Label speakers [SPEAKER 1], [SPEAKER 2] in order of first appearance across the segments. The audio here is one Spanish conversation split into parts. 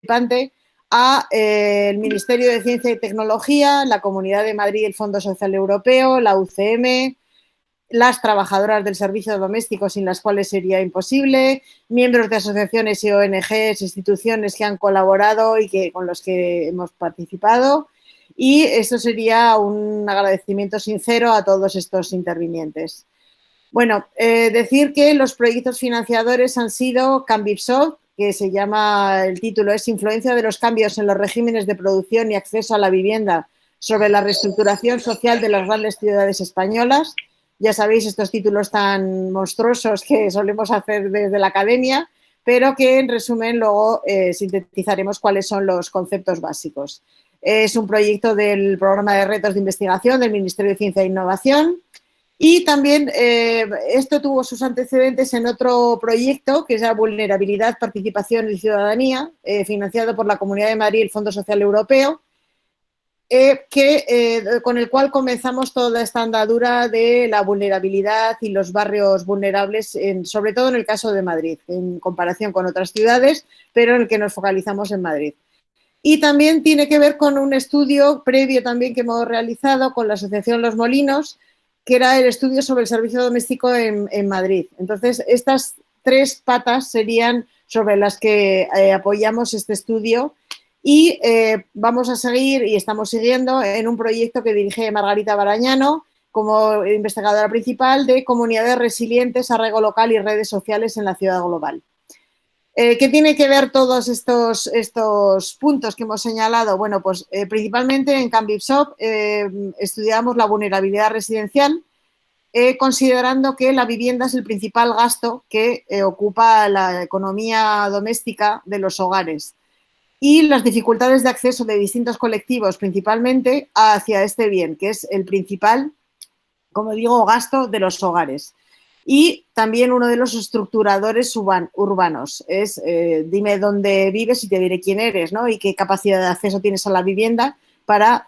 [SPEAKER 1] participante a el Ministerio de Ciencia y Tecnología, la Comunidad de Madrid, el Fondo Social Europeo, la UCM, las trabajadoras del servicio doméstico sin las cuales sería imposible, miembros de asociaciones y ONGs, instituciones que han colaborado y con los que hemos participado. Y eso sería un agradecimiento sincero a todos estos intervinientes. Bueno, decir que los proyectos financiadores han sido Cambipsoft, que se llama, el título es Influencia de los cambios en los regímenes de producción y acceso a la vivienda sobre la reestructuración social de las grandes ciudades españolas. Ya sabéis, estos títulos tan monstruosos que solemos hacer desde la academia, pero que en resumen luego sintetizaremos cuáles son los conceptos básicos. Es un proyecto del Programa de Retos de Investigación del Ministerio de Ciencia e Innovación. Y también esto tuvo sus antecedentes en otro proyecto que es la Vulnerabilidad, Participación y Ciudadanía, financiado por la Comunidad de Madrid y el Fondo Social Europeo, con el cual comenzamos toda esta andadura de la vulnerabilidad y los barrios vulnerables, sobre todo en el caso de Madrid, en comparación con otras ciudades, pero en el que nos focalizamos en Madrid. Y también tiene que ver con un estudio previo también que hemos realizado con la Asociación Los Molinos, que era el estudio sobre el servicio doméstico en Madrid. Entonces, estas tres patas serían sobre las que apoyamos este estudio y vamos a seguir y estamos siguiendo en un proyecto que dirige Margarita Barañano como investigadora principal de comunidades resilientes, arraigo local y redes sociales en la ciudad global. ¿Qué tiene que ver todos estos puntos que hemos señalado? Bueno, pues principalmente en Cambipsoft estudiamos la vulnerabilidad residencial, considerando que la vivienda es el principal gasto que ocupa la economía doméstica de los hogares y las dificultades de acceso de distintos colectivos, principalmente hacia este bien, que es el principal, como digo, gasto de los hogares. Y también uno de los estructuradores urbanos es dime dónde vives y te diré quién eres, ¿no? Y qué capacidad de acceso tienes a la vivienda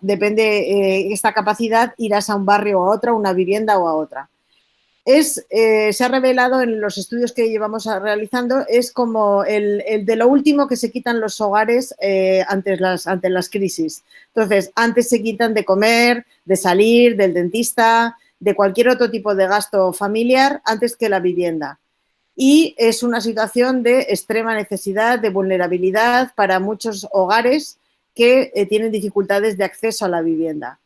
[SPEAKER 1] depende esta capacidad, irás a un barrio o a otro, a una vivienda o a otra. Se ha revelado en los estudios que llevamos realizando, es como el de lo último que se quitan los hogares ante las crisis. Entonces, antes se quitan de comer, de salir, del dentista, de cualquier otro tipo de gasto familiar antes que la vivienda. Y es una situación de extrema necesidad, de vulnerabilidad para muchos hogares que tienen dificultades de acceso a la vivienda.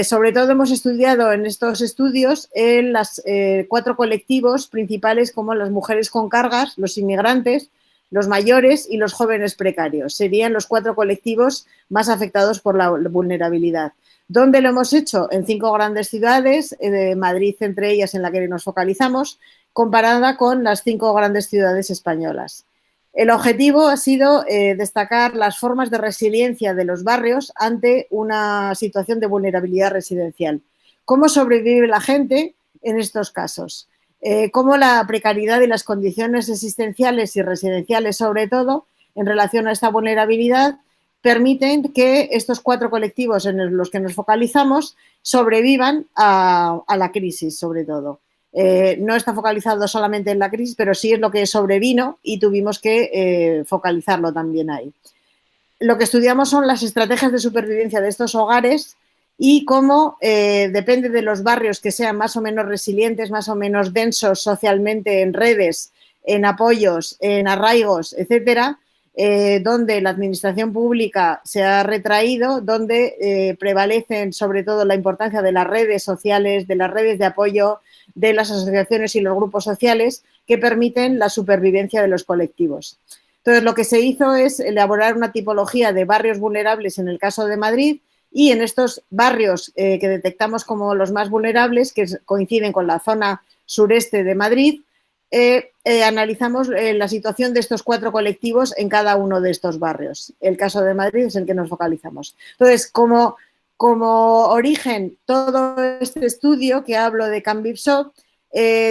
[SPEAKER 1] Sobre todo hemos estudiado en estos estudios en los 4 colectivos principales como las mujeres con cargas, los inmigrantes, los mayores y los jóvenes precarios. Serían los 4 colectivos más afectados por la vulnerabilidad. ¿Dónde lo hemos hecho? En 5 grandes ciudades, Madrid entre ellas en la que nos focalizamos, comparada con las 5 grandes ciudades españolas. El objetivo ha sido destacar las formas de resiliencia de los barrios ante una situación de vulnerabilidad residencial. ¿Cómo sobrevive la gente en estos casos? Cómo la precariedad y las condiciones existenciales y residenciales, sobre todo, en relación a esta vulnerabilidad, permiten que estos 4 colectivos en los que nos focalizamos sobrevivan a la crisis, sobre todo. No está focalizado solamente en la crisis, pero sí es lo que sobrevino y tuvimos que focalizarlo también ahí. Lo que estudiamos son las estrategias de supervivencia de estos hogares y cómo depende de los barrios que sean más o menos resilientes, más o menos densos socialmente en redes, en apoyos, en arraigos, etcétera, donde la administración pública se ha retraído, donde prevalecen sobre todo la importancia de las redes sociales, de las redes de apoyo, de las asociaciones y los grupos sociales que permiten la supervivencia de los colectivos. Entonces, lo que se hizo es elaborar una tipología de barrios vulnerables en el caso de Madrid y en estos barrios que detectamos como los más vulnerables, que coinciden con la zona sureste de Madrid, analizamos la situación de estos 4 colectivos en cada uno de estos barrios. El caso de Madrid es el que nos focalizamos. Entonces, como origen, todo este estudio que hablo de Cambipsoft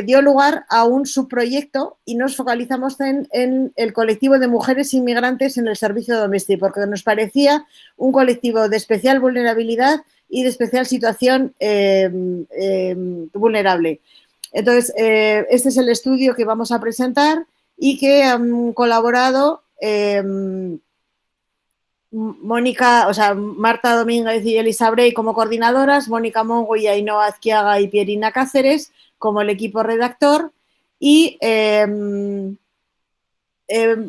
[SPEAKER 1] dio lugar a un subproyecto y nos focalizamos en el colectivo de mujeres inmigrantes en el servicio doméstico, porque nos parecía un colectivo de especial vulnerabilidad y de especial situación vulnerable. Entonces, este es el estudio que vamos a presentar y que han colaborado Mónica, o sea, Marta Domínguez y Elisa Brey como coordinadoras, Mónica Mongo y Ainhoa Azquiaga y Pierina Cáceres como el equipo redactor y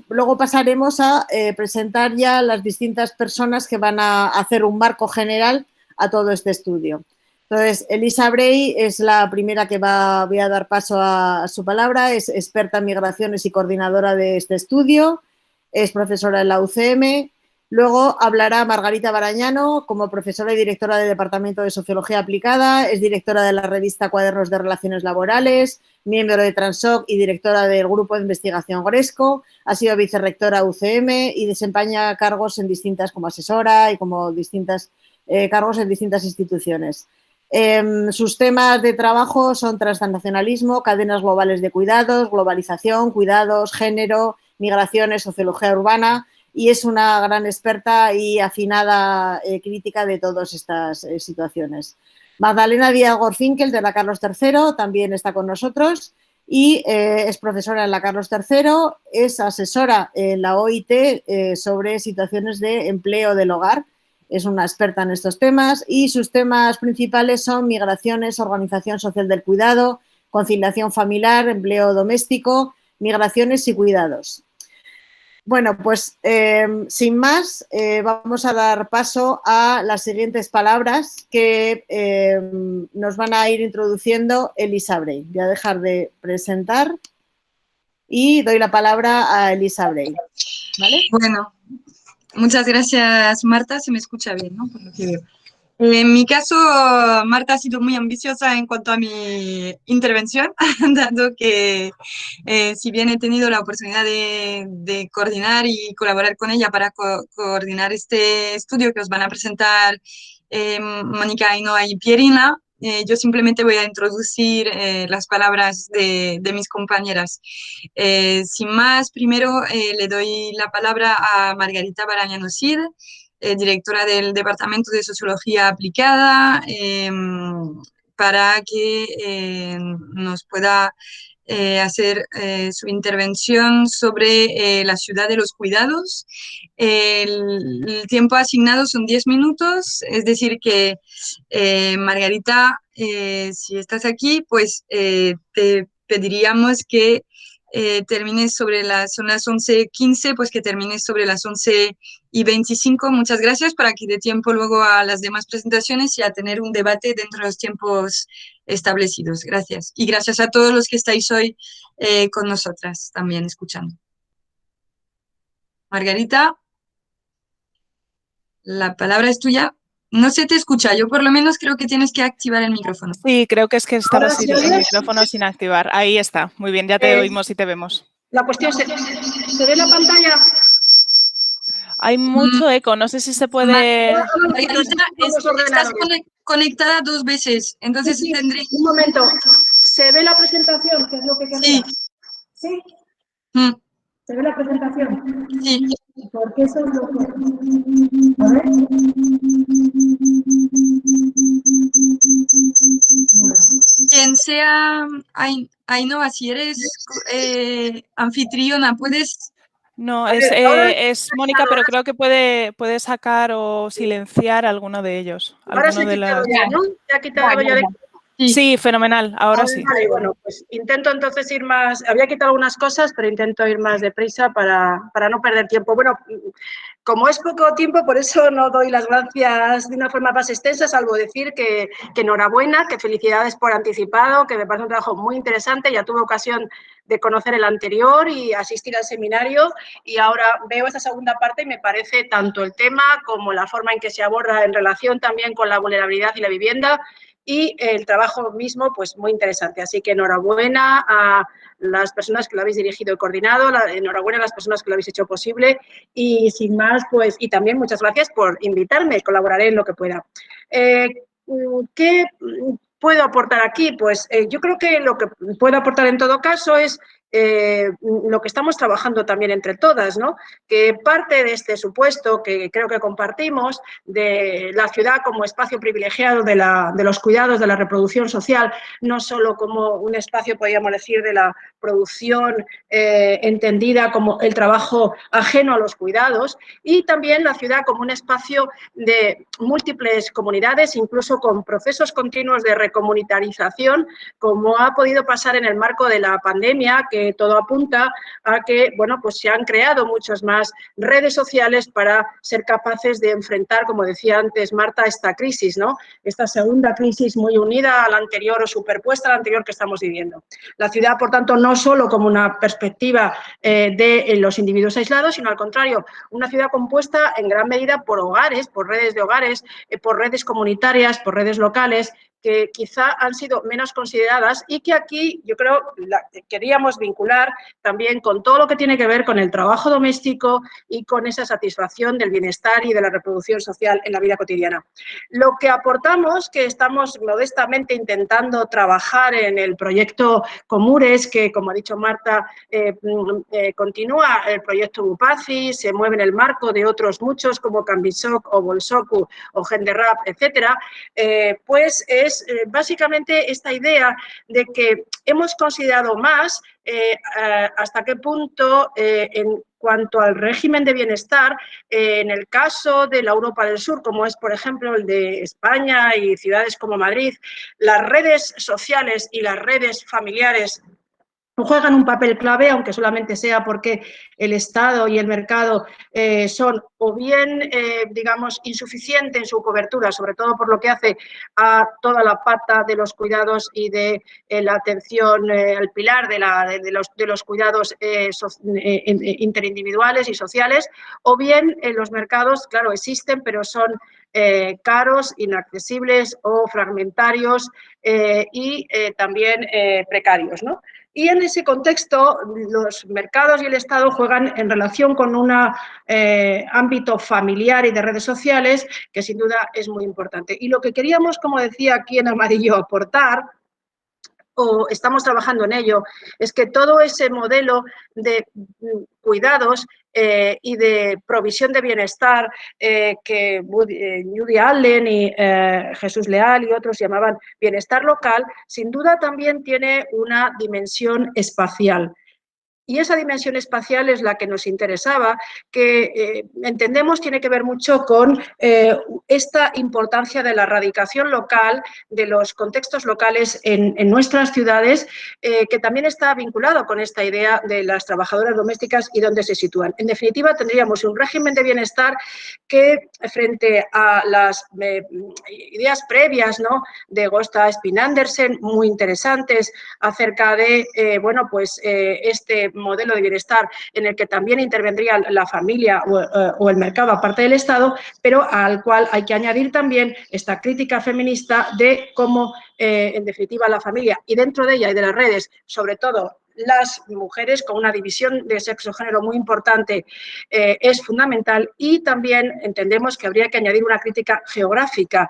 [SPEAKER 1] luego pasaremos a presentar ya las distintas personas que van a hacer un marco general a todo este estudio. Entonces, Elisa Brey es la primera que voy a dar paso a su palabra, es experta en migraciones y coordinadora de este estudio, es profesora en la UCM. Luego hablará Margarita Barañano como profesora y directora del Departamento de Sociología Aplicada, es directora de la revista Cuadernos de Relaciones Laborales, miembro de Transoc y directora del Grupo de Investigación Gresco, ha sido vicerrectora UCM y desempeña cargos en distintas, como asesora y como distintas cargos en distintas instituciones. Sus temas de trabajo son transnacionalismo, cadenas globales de cuidados, globalización, cuidados, género, migraciones, sociología urbana, y es una gran experta y afinada crítica de todas estas situaciones. Magdalena Díaz Gorfinkel, de la Carlos III, también está con nosotros y es profesora en la Carlos III, es asesora en la OIT sobre situaciones de empleo del hogar, es una experta en estos temas y sus temas principales son migraciones, organización social del cuidado, conciliación familiar, empleo doméstico, migraciones y cuidados. Bueno, pues sin más, vamos a dar paso a las siguientes palabras que nos van a ir introduciendo Elisa Brey. Voy a dejar de presentar y doy la palabra a Elisa Brey. ¿Vale?
[SPEAKER 2] Bueno, muchas gracias, Marta. Se me escucha bien, ¿no? Por lo que veo. En mi caso, Marta ha sido muy ambiciosa en cuanto a mi intervención, dado que si bien he tenido la oportunidad de coordinar y colaborar con ella para coordinar este estudio que os van a presentar Mónica, Ainhoa y Pierina, yo simplemente voy a introducir las palabras de mis compañeras. Sin más, primero le doy la palabra a Margarita Barañano Cid, directora del Departamento de Sociología Aplicada, para que nos pueda hacer su intervención sobre la ciudad de los cuidados. El tiempo asignado son 10 minutos, es decir que Margarita, si estás aquí, pues te pediríamos que termines sobre son las 11:15, pues que termines sobre las 11:25. Muchas gracias, para que dé tiempo luego a las demás presentaciones y a tener un debate dentro de los tiempos establecidos. Gracias. Y gracias a todos los que estáis hoy con nosotras también escuchando. Margarita, la palabra es tuya. No se te escucha, yo por lo menos creo que tienes que activar el micrófono.
[SPEAKER 3] Sí, creo que es que estaba el micrófono sin activar. Ahí está, muy bien, ya te oímos y te vemos.
[SPEAKER 4] La cuestión, ¿se ve la pantalla?
[SPEAKER 3] Hay mucho eco, no sé si se puede...
[SPEAKER 2] Margarita, estás conectada 2 veces, entonces
[SPEAKER 4] sí,
[SPEAKER 2] tendré...
[SPEAKER 4] Un momento, ¿se ve la presentación? ¿Qué es lo que quería?
[SPEAKER 2] Sí.
[SPEAKER 4] ¿Sí? ¿Se ve la presentación?
[SPEAKER 2] Sí.
[SPEAKER 4] ¿Por qué eso es lo que...? A ver.
[SPEAKER 2] Quien sea, Ainhoa, si eres anfitriona, puedes...
[SPEAKER 3] No, es Mónica, pero creo que puede sacar o silenciar alguno de ellos.
[SPEAKER 4] Ahora se ha quitado ya, ¿no? Se ha quitado ya de...
[SPEAKER 3] Sí, fenomenal, ahora sí.
[SPEAKER 4] Vale, bueno, pues intento entonces ir más... Había quitado algunas cosas, pero intento ir más deprisa para no perder tiempo. Bueno, como es poco tiempo, por eso no doy las gracias de una forma más extensa, salvo decir que enhorabuena, que felicidades por anticipado, que me parece un trabajo muy interesante. Ya tuve ocasión de conocer el anterior y asistir al seminario, y ahora veo esta segunda parte y me parece tanto el tema como la forma en que se aborda en relación también con la vulnerabilidad y la vivienda, y el trabajo mismo, pues muy interesante. Así que enhorabuena a las personas que lo habéis dirigido y coordinado, enhorabuena a las personas que lo habéis hecho posible, y sin más, pues, y también muchas gracias por invitarme, colaboraré en lo que pueda. ¿Qué puedo aportar aquí? Pues yo creo que lo que puedo aportar en todo caso es lo que estamos trabajando también entre todas, ¿no? Que parte de este supuesto que creo que compartimos de la ciudad como espacio privilegiado de los cuidados, de la reproducción social, no solo como un espacio, podríamos decir, de la producción entendida como el trabajo ajeno a los cuidados, y también la ciudad como un espacio de múltiples comunidades, incluso con procesos continuos de recomunitarización, como ha podido pasar en el marco de la pandemia, que todo apunta a que, bueno, pues se han creado muchas más redes sociales para ser capaces de enfrentar, como decía antes Marta, esta crisis, ¿no? Esta segunda crisis muy unida a la anterior o superpuesta a la anterior que estamos viviendo. La ciudad, por tanto, no solo como una perspectiva de los individuos aislados, sino al contrario, una ciudad compuesta en gran medida por hogares, por redes de hogares, por redes comunitarias, por redes locales, que quizá han sido menos consideradas y que aquí yo creo queríamos vincular también con todo lo que tiene que ver con el trabajo doméstico y con esa satisfacción del bienestar y de la reproducción social en la vida cotidiana. Lo que aportamos, que estamos modestamente intentando trabajar en el proyecto Comures, que como ha dicho Marta, continúa el proyecto Bupaci, se mueve en el marco de otros muchos como Cambisok o Bolsoku o Genderrap, etcétera, pues es básicamente esta idea de que hemos considerado más hasta qué punto en cuanto al régimen de bienestar, en el caso de la Europa del Sur, como es por ejemplo el de España y ciudades como Madrid, las redes sociales y las redes familiares juegan un papel clave, aunque solamente sea porque el Estado y el mercado son o bien, digamos, insuficientes en su cobertura, sobre todo por lo que hace a toda la pata de los cuidados y de la atención al pilar de los cuidados interindividuales y sociales, o bien los mercados, claro, existen, pero son caros, inaccesibles o fragmentarios y también precarios, ¿no? Y en ese contexto, los mercados y el Estado juegan en relación con un ámbito familiar y de redes sociales que sin duda es muy importante. Y lo que queríamos, como decía aquí en amarillo, aportar, o estamos trabajando en ello, es que todo ese modelo de cuidados y de provisión de bienestar que Woody Allen y Jesús Leal y otros llamaban bienestar local, sin duda también tiene una dimensión espacial. Y esa dimensión espacial es la que nos interesaba, que entendemos tiene que ver mucho con esta importancia de la radicación local, de los contextos locales en nuestras ciudades, que también está vinculado con esta idea de las trabajadoras domésticas y dónde se sitúan. En definitiva, tendríamos un régimen de bienestar que, frente a las ideas previas, ¿no?, de Gösta Spin-Andersen, muy interesantes, acerca de, bueno, pues este modelo de bienestar en el que también intervendría la familia o el mercado aparte del Estado, pero al cual hay que añadir también esta crítica feminista de cómo, en definitiva, la familia y dentro de ella y de las redes, sobre todo las mujeres con una división de sexo-género muy importante, es fundamental, y también entendemos que habría que añadir una crítica geográfica,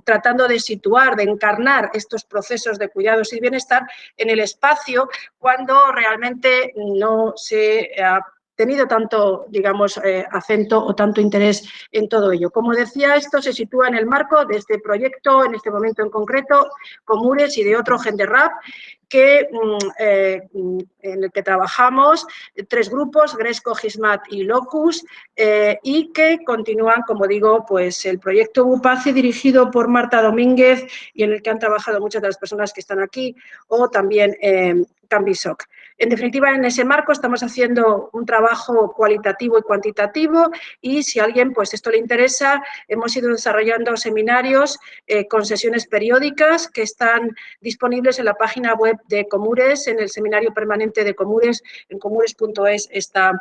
[SPEAKER 4] tratando de situar, de encarnar estos procesos de cuidados y bienestar en el espacio cuando realmente no se ha tenido tanto, digamos, acento o tanto interés en todo ello. Como decía, esto se sitúa en el marco de este proyecto, en este momento en concreto, Comures y de otro Genderrap, en el que trabajamos 3 grupos, Gresco, Gismat y Locus, y que continúan, como digo, pues el proyecto Bupaci, dirigido por Marta Domínguez y en el que han trabajado muchas de las personas que están aquí, o también Cambisok. En definitiva, en ese marco estamos haciendo un trabajo cualitativo y cuantitativo, y si a alguien pues esto le interesa, hemos ido desarrollando seminarios con sesiones periódicas que están disponibles en la página web de Comures, en el seminario permanente de Comures, en comures.es está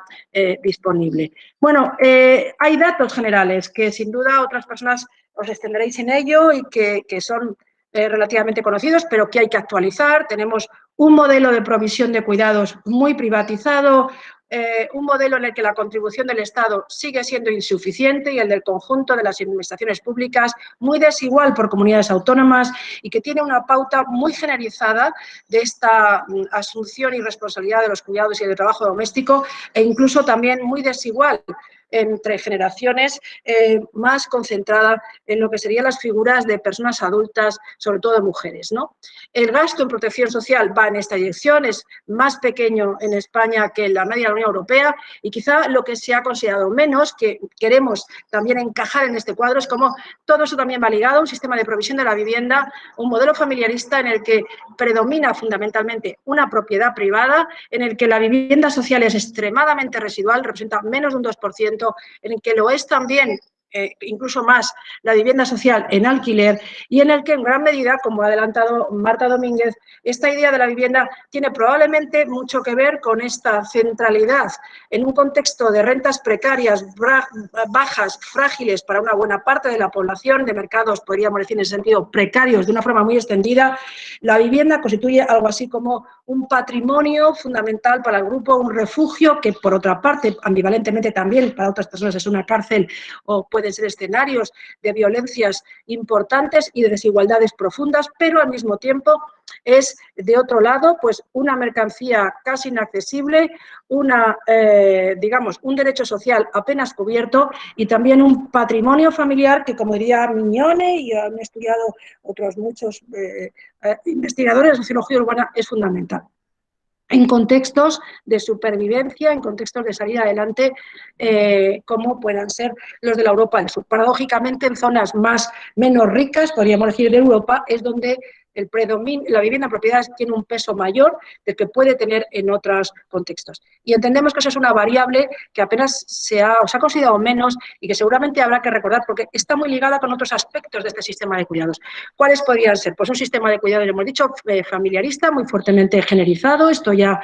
[SPEAKER 4] disponible. Bueno, hay datos generales que sin duda otras personas os extenderéis en ello y que son relativamente conocidos, pero que hay que actualizar. Tenemos un modelo de provisión de cuidados muy privatizado, un modelo en el que la contribución del Estado sigue siendo insuficiente y el del conjunto de las administraciones públicas muy desigual por comunidades autónomas y que tiene una pauta muy generalizada de esta asunción y responsabilidad de los cuidados y del trabajo doméstico e incluso también muy desigual entre generaciones, más concentrada en lo que serían las figuras de personas adultas, sobre todo de mujeres, ¿no? El gasto en protección social va en esta dirección, es más pequeño en España que en la media de la Unión Europea y quizá lo que se ha considerado menos, que queremos también encajar en este cuadro, es como todo eso también va ligado a un sistema de provisión de la vivienda, un modelo familiarista en el que predomina fundamentalmente una propiedad privada, en el que la vivienda social es extremadamente residual, representa menos de un 2%, en el que lo es también, incluso más, la vivienda social en alquiler y en el que en gran medida, como ha adelantado Marta Domínguez, esta idea de la vivienda tiene probablemente mucho que ver con esta centralidad en un contexto de rentas precarias, bajas, frágiles para una buena parte de la población, de mercados, podríamos decir en ese sentido, precarios de una forma muy extendida. La vivienda constituye algo así como un patrimonio fundamental para el grupo, un refugio que, por otra parte, ambivalentemente también para otras personas es una cárcel o pueden ser escenarios de violencias importantes y de desigualdades profundas, pero al mismo tiempo es, de otro lado, pues una mercancía casi inaccesible, digamos, un derecho social apenas cubierto y también un patrimonio familiar que, como diría Mignone y han estudiado otros muchos investigadores de sociología urbana, es fundamental. En contextos de supervivencia, en contextos de salida adelante, como puedan ser los de la Europa del Sur. Paradójicamente, en zonas menos ricas, podríamos decir, de Europa, es donde la vivienda en propiedad tiene un peso mayor del que puede tener en otros contextos. Y entendemos que eso es una variable que apenas se ha considerado menos y que seguramente habrá que recordar porque está muy ligada con otros aspectos de este sistema de cuidados. ¿Cuáles podrían ser? Pues un sistema de cuidados, hemos dicho, familiarista, muy fuertemente generalizado. Esto ya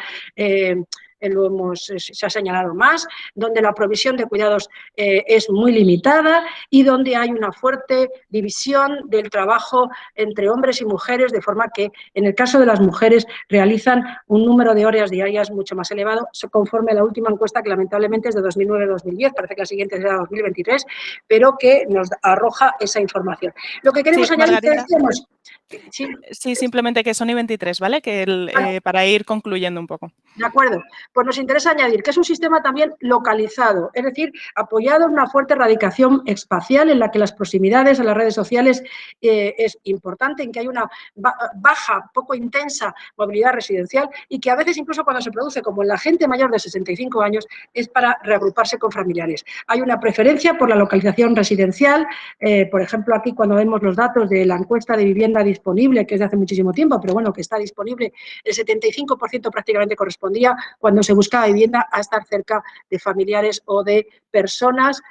[SPEAKER 4] se ha señalado más, donde la provisión de cuidados es muy limitada y donde hay una fuerte división del trabajo entre hombres y mujeres, de forma que en el caso de las mujeres realizan un número de horas diarias mucho más elevado, conforme a la última encuesta que lamentablemente es de 2009-2010, parece que la siguiente será 2023, pero que nos arroja esa información. Lo que queremos añadir es que
[SPEAKER 3] Sí, simplemente que son I23, ¿vale? Para ir concluyendo un poco.
[SPEAKER 4] De acuerdo. Pues nos interesa añadir que es un sistema también localizado, es decir, apoyado en una fuerte radicación espacial en la que las proximidades a las redes sociales es importante, en que hay una baja, poco intensa movilidad residencial y que a veces incluso cuando se produce, como en la gente mayor de 65 años, es para reagruparse con familiares. Hay una preferencia por la localización residencial, por ejemplo, aquí cuando vemos los datos de la encuesta de vivienda disponible, que es de hace muchísimo tiempo, pero bueno, que está disponible, el 75% prácticamente correspondía cuando se buscaba vivienda a estar cerca de familiares o de personas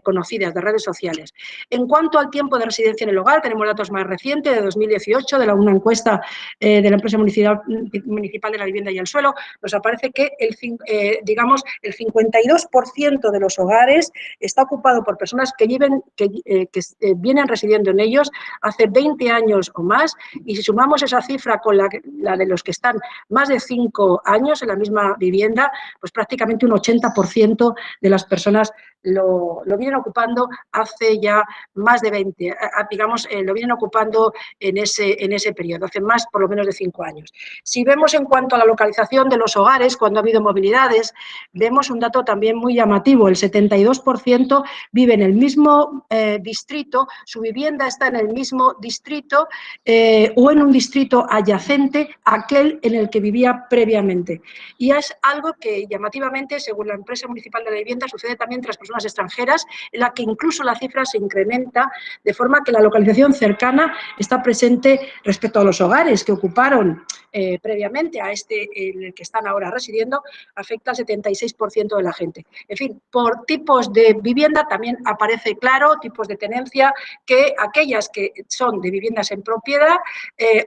[SPEAKER 4] conocidas, de redes sociales. En cuanto al tiempo de residencia en el hogar, tenemos datos más recientes, de 2018, de una encuesta de la empresa municipal de la vivienda y el suelo, nos aparece que el 52% de los hogares está ocupado por personas que vienen residiendo en ellos hace 20 años o más, y si sumamos esa cifra con la de los que están más de 5 años en la misma vivienda, pues prácticamente un 80% de las personas lo vienen ocupando hace ya más de 20, digamos, lo vienen ocupando en ese periodo, hace más por lo menos de 5 años. Si vemos en cuanto a la localización de los hogares, cuando ha habido movilidades, vemos un dato también muy llamativo, el 72% vive en el mismo distrito, su vivienda está en el mismo distrito o en un distrito adyacente a aquel en el que vivía previamente. Y es algo que llamativamente, según la empresa municipal de la vivienda, sucede también entre las personas extranjeras, en la que incluso la cifra se incrementa, de forma que la localización cercana está presente respecto a los hogares que ocuparon previamente a en el que están ahora residiendo, afecta al 76% de la gente. En fin, por tipos de vivienda también aparece claro, tipos de tenencia, que aquellas que son de viviendas en propiedad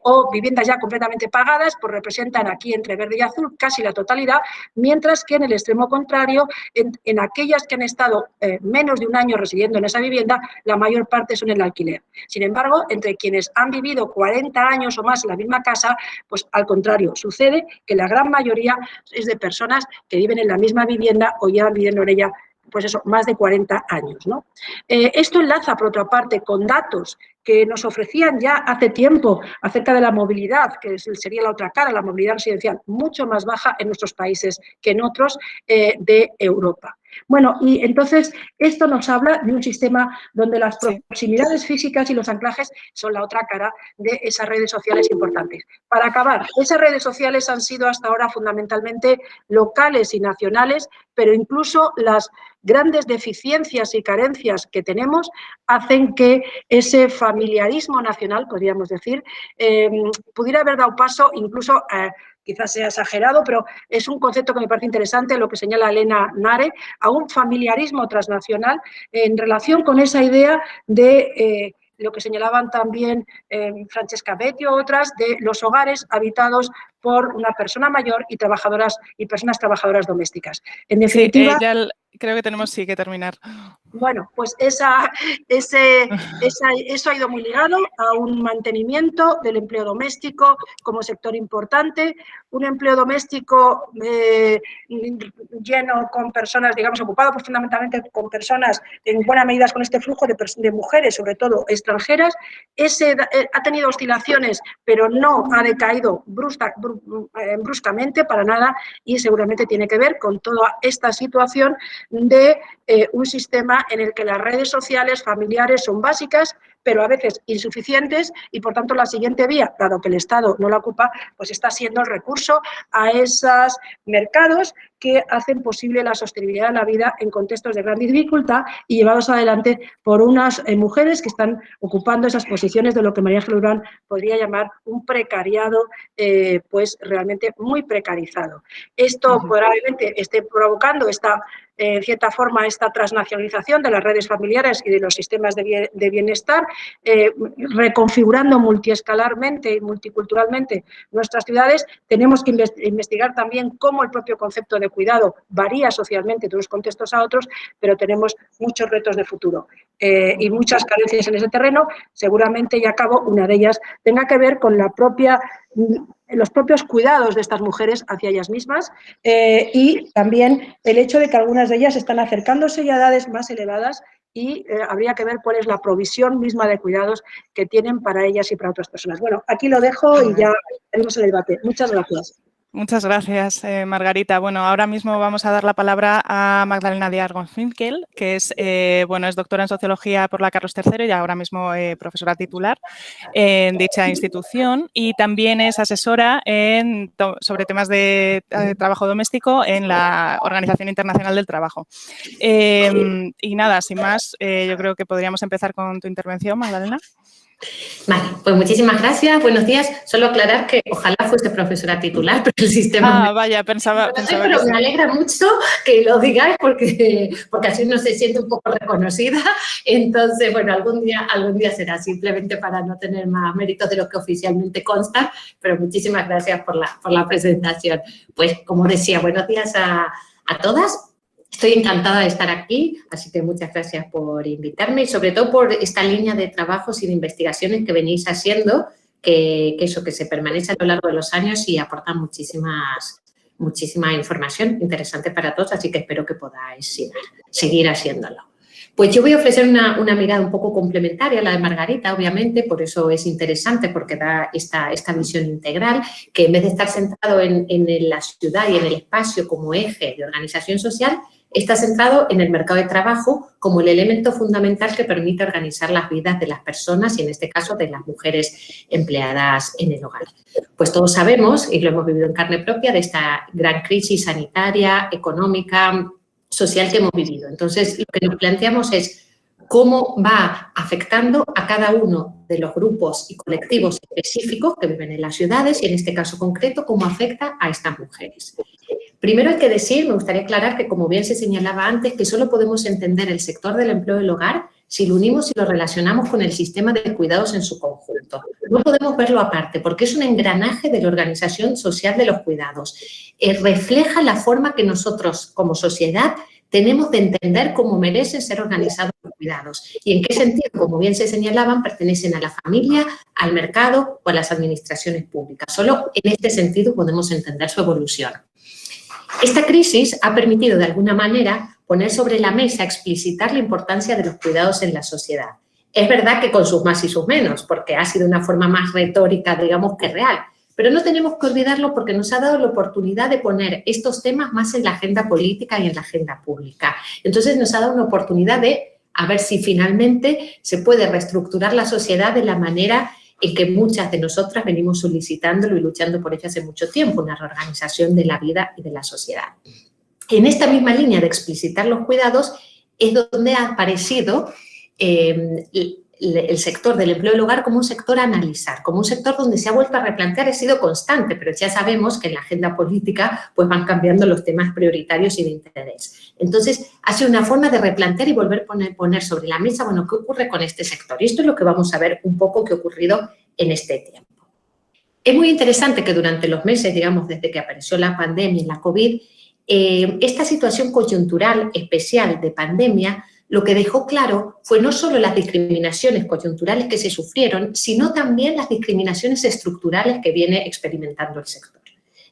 [SPEAKER 4] o viviendas ya completamente pagadas, pues representan aquí entre verde y azul casi la totalidad, mientras que en el extremo contrario, en aquellas que han estado estado menos de un año residiendo en esa vivienda, la mayor parte son en el alquiler. Sin embargo, entre quienes han vivido 40 años o más en la misma casa, pues al contrario, sucede que la gran mayoría es de personas que viven en la misma vivienda o llevan viviendo en ella pues eso, más de 40 años, ¿no? Esto enlaza, por otra parte, con datos que nos ofrecían ya hace tiempo acerca de la movilidad, que sería la otra cara, la movilidad residencial, mucho más baja en nuestros países que en otros de Europa. Bueno, y entonces esto nos habla de un sistema donde las proximidades físicas y los anclajes son la otra cara de esas redes sociales importantes. Para acabar, esas redes sociales han sido hasta ahora fundamentalmente locales y nacionales, pero incluso las grandes deficiencias y carencias que tenemos hacen que ese familiarismo nacional, podríamos decir, pudiera haber dado paso incluso quizás sea exagerado, pero es un concepto que me parece interesante, lo que señala Elena Nare, a un familiarismo transnacional en relación con esa idea de lo que señalaban también Francesca Betti o otras, de los hogares habitados por una persona mayor y personas trabajadoras domésticas. En definitiva...
[SPEAKER 3] Sí, creo que tenemos que terminar.
[SPEAKER 4] Bueno, pues eso ha ido muy ligado a un mantenimiento del empleo doméstico como sector importante, un empleo doméstico lleno con personas, digamos, ocupado pues, fundamentalmente con personas en buena medida con este flujo de mujeres, sobre todo extranjeras. Ha tenido oscilaciones, pero no ha decaído bruscamente para nada y seguramente tiene que ver con toda esta situación de un sistema en el que las redes sociales familiares son básicas, pero a veces insuficientes y, por tanto, la siguiente vía, dado que el Estado no la ocupa, pues está siendo el recurso a esos mercados que hacen posible la sostenibilidad de la vida en contextos de gran dificultad y llevados adelante por unas mujeres que están ocupando esas posiciones de lo que María Ángeles Durán podría llamar un precariado, pues realmente muy precarizado. Esto probablemente esté provocando en cierta forma esta transnacionalización de las redes familiares y de los sistemas de bienestar, reconfigurando multiescalarmente y multiculturalmente nuestras ciudades. Tenemos que investigar también cómo el propio concepto de cuidado varía socialmente de unos contextos a otros, pero tenemos muchos retos de futuro y muchas carencias en ese terreno. Seguramente, y acabo, una de ellas tenga que ver con los propios cuidados de estas mujeres hacia ellas mismas y también el hecho de que algunas de ellas están acercándose ya a edades más elevadas y habría que ver cuál es la provisión misma de cuidados que tienen para ellas y para otras personas. Bueno, aquí lo dejo y ya tenemos el debate. Muchas gracias.
[SPEAKER 3] Muchas gracias, Margarita. Bueno, ahora mismo vamos a dar la palabra a Magdalena Díaz Gonfinkel, que es doctora en Sociología por la Carlos III y ahora mismo profesora titular en dicha institución, y también es asesora sobre temas de trabajo doméstico en la Organización Internacional del Trabajo. Y nada, sin más, yo creo que podríamos empezar con tu intervención, Magdalena.
[SPEAKER 5] Vale, pues muchísimas gracias, buenos días. Solo aclarar que ojalá fuese profesora titular, pero el sistema...
[SPEAKER 3] vaya, pensaba
[SPEAKER 5] pero
[SPEAKER 3] que
[SPEAKER 5] me alegra mucho que lo digáis porque así uno se siente un poco reconocida. Entonces, bueno, algún día será, simplemente para no tener más méritos de los que oficialmente constan, pero muchísimas gracias por la presentación. Pues, como decía, buenos días a todas. Estoy encantada de estar aquí, así que muchas gracias por invitarme y sobre todo por esta línea de trabajos y de investigaciones que venís haciendo, que se permanece a lo largo de los años y aporta muchísima información interesante para todos, así que espero que podáis seguir haciéndolo. Pues yo voy a ofrecer una mirada un poco complementaria a la de Margarita, obviamente, por eso es interesante, porque da esta visión integral, que en vez de estar centrado en la ciudad y en el espacio como eje de organización social, está centrado en el mercado de trabajo como el elemento fundamental que permite organizar las vidas de las personas y, en este caso, de las mujeres empleadas en el hogar. Pues todos sabemos, y lo hemos vivido en carne propia, de esta gran crisis sanitaria, económica, social que hemos vivido. Entonces, lo que nos planteamos es cómo va afectando a cada uno de los grupos y colectivos específicos que viven en las ciudades y, en este caso concreto, cómo afecta a estas mujeres. Primero hay que decir, me gustaría aclarar que, como bien se señalaba antes, que solo podemos entender el sector del empleo del hogar si lo unimos y lo relacionamos con el sistema de cuidados en su conjunto. No podemos verlo aparte, porque es un engranaje de la organización social de los cuidados. Refleja la forma que nosotros, como sociedad, tenemos de entender cómo merecen ser organizados los cuidados y en qué sentido, como bien se señalaban, pertenecen a la familia, al mercado o a las administraciones públicas. Solo en este sentido podemos entender su evolución. Esta crisis ha permitido, de alguna manera, poner sobre la mesa, explicitar la importancia de los cuidados en la sociedad. Es verdad que con sus más y sus menos, porque ha sido una forma más retórica, digamos, que real. Pero no tenemos que olvidarlo porque nos ha dado la oportunidad de poner estos temas más en la agenda política y en la agenda pública. Entonces nos ha dado una oportunidad de a ver si finalmente se puede reestructurar la sociedad de la manera en que muchas de nosotras venimos solicitándolo y luchando por ello hace mucho tiempo, una reorganización de la vida y de la sociedad. En esta misma línea de explicitar los cuidados es donde ha aparecido el sector del empleo del hogar como un sector a analizar, como un sector donde se ha vuelto a replantear, ha sido constante, pero ya sabemos que en la agenda política pues van cambiando los temas prioritarios y de interés. Entonces, ha sido una forma de replantear y volver a poner sobre la mesa, bueno, ¿qué ocurre con este sector? Y esto es lo que vamos a ver un poco qué ha ocurrido en este tiempo. Es muy interesante que durante los meses, digamos, desde que apareció la pandemia y la COVID, esta situación coyuntural especial de pandemia lo que dejó claro fue no solo las discriminaciones coyunturales que se sufrieron, sino también las discriminaciones estructurales que viene experimentando el sector.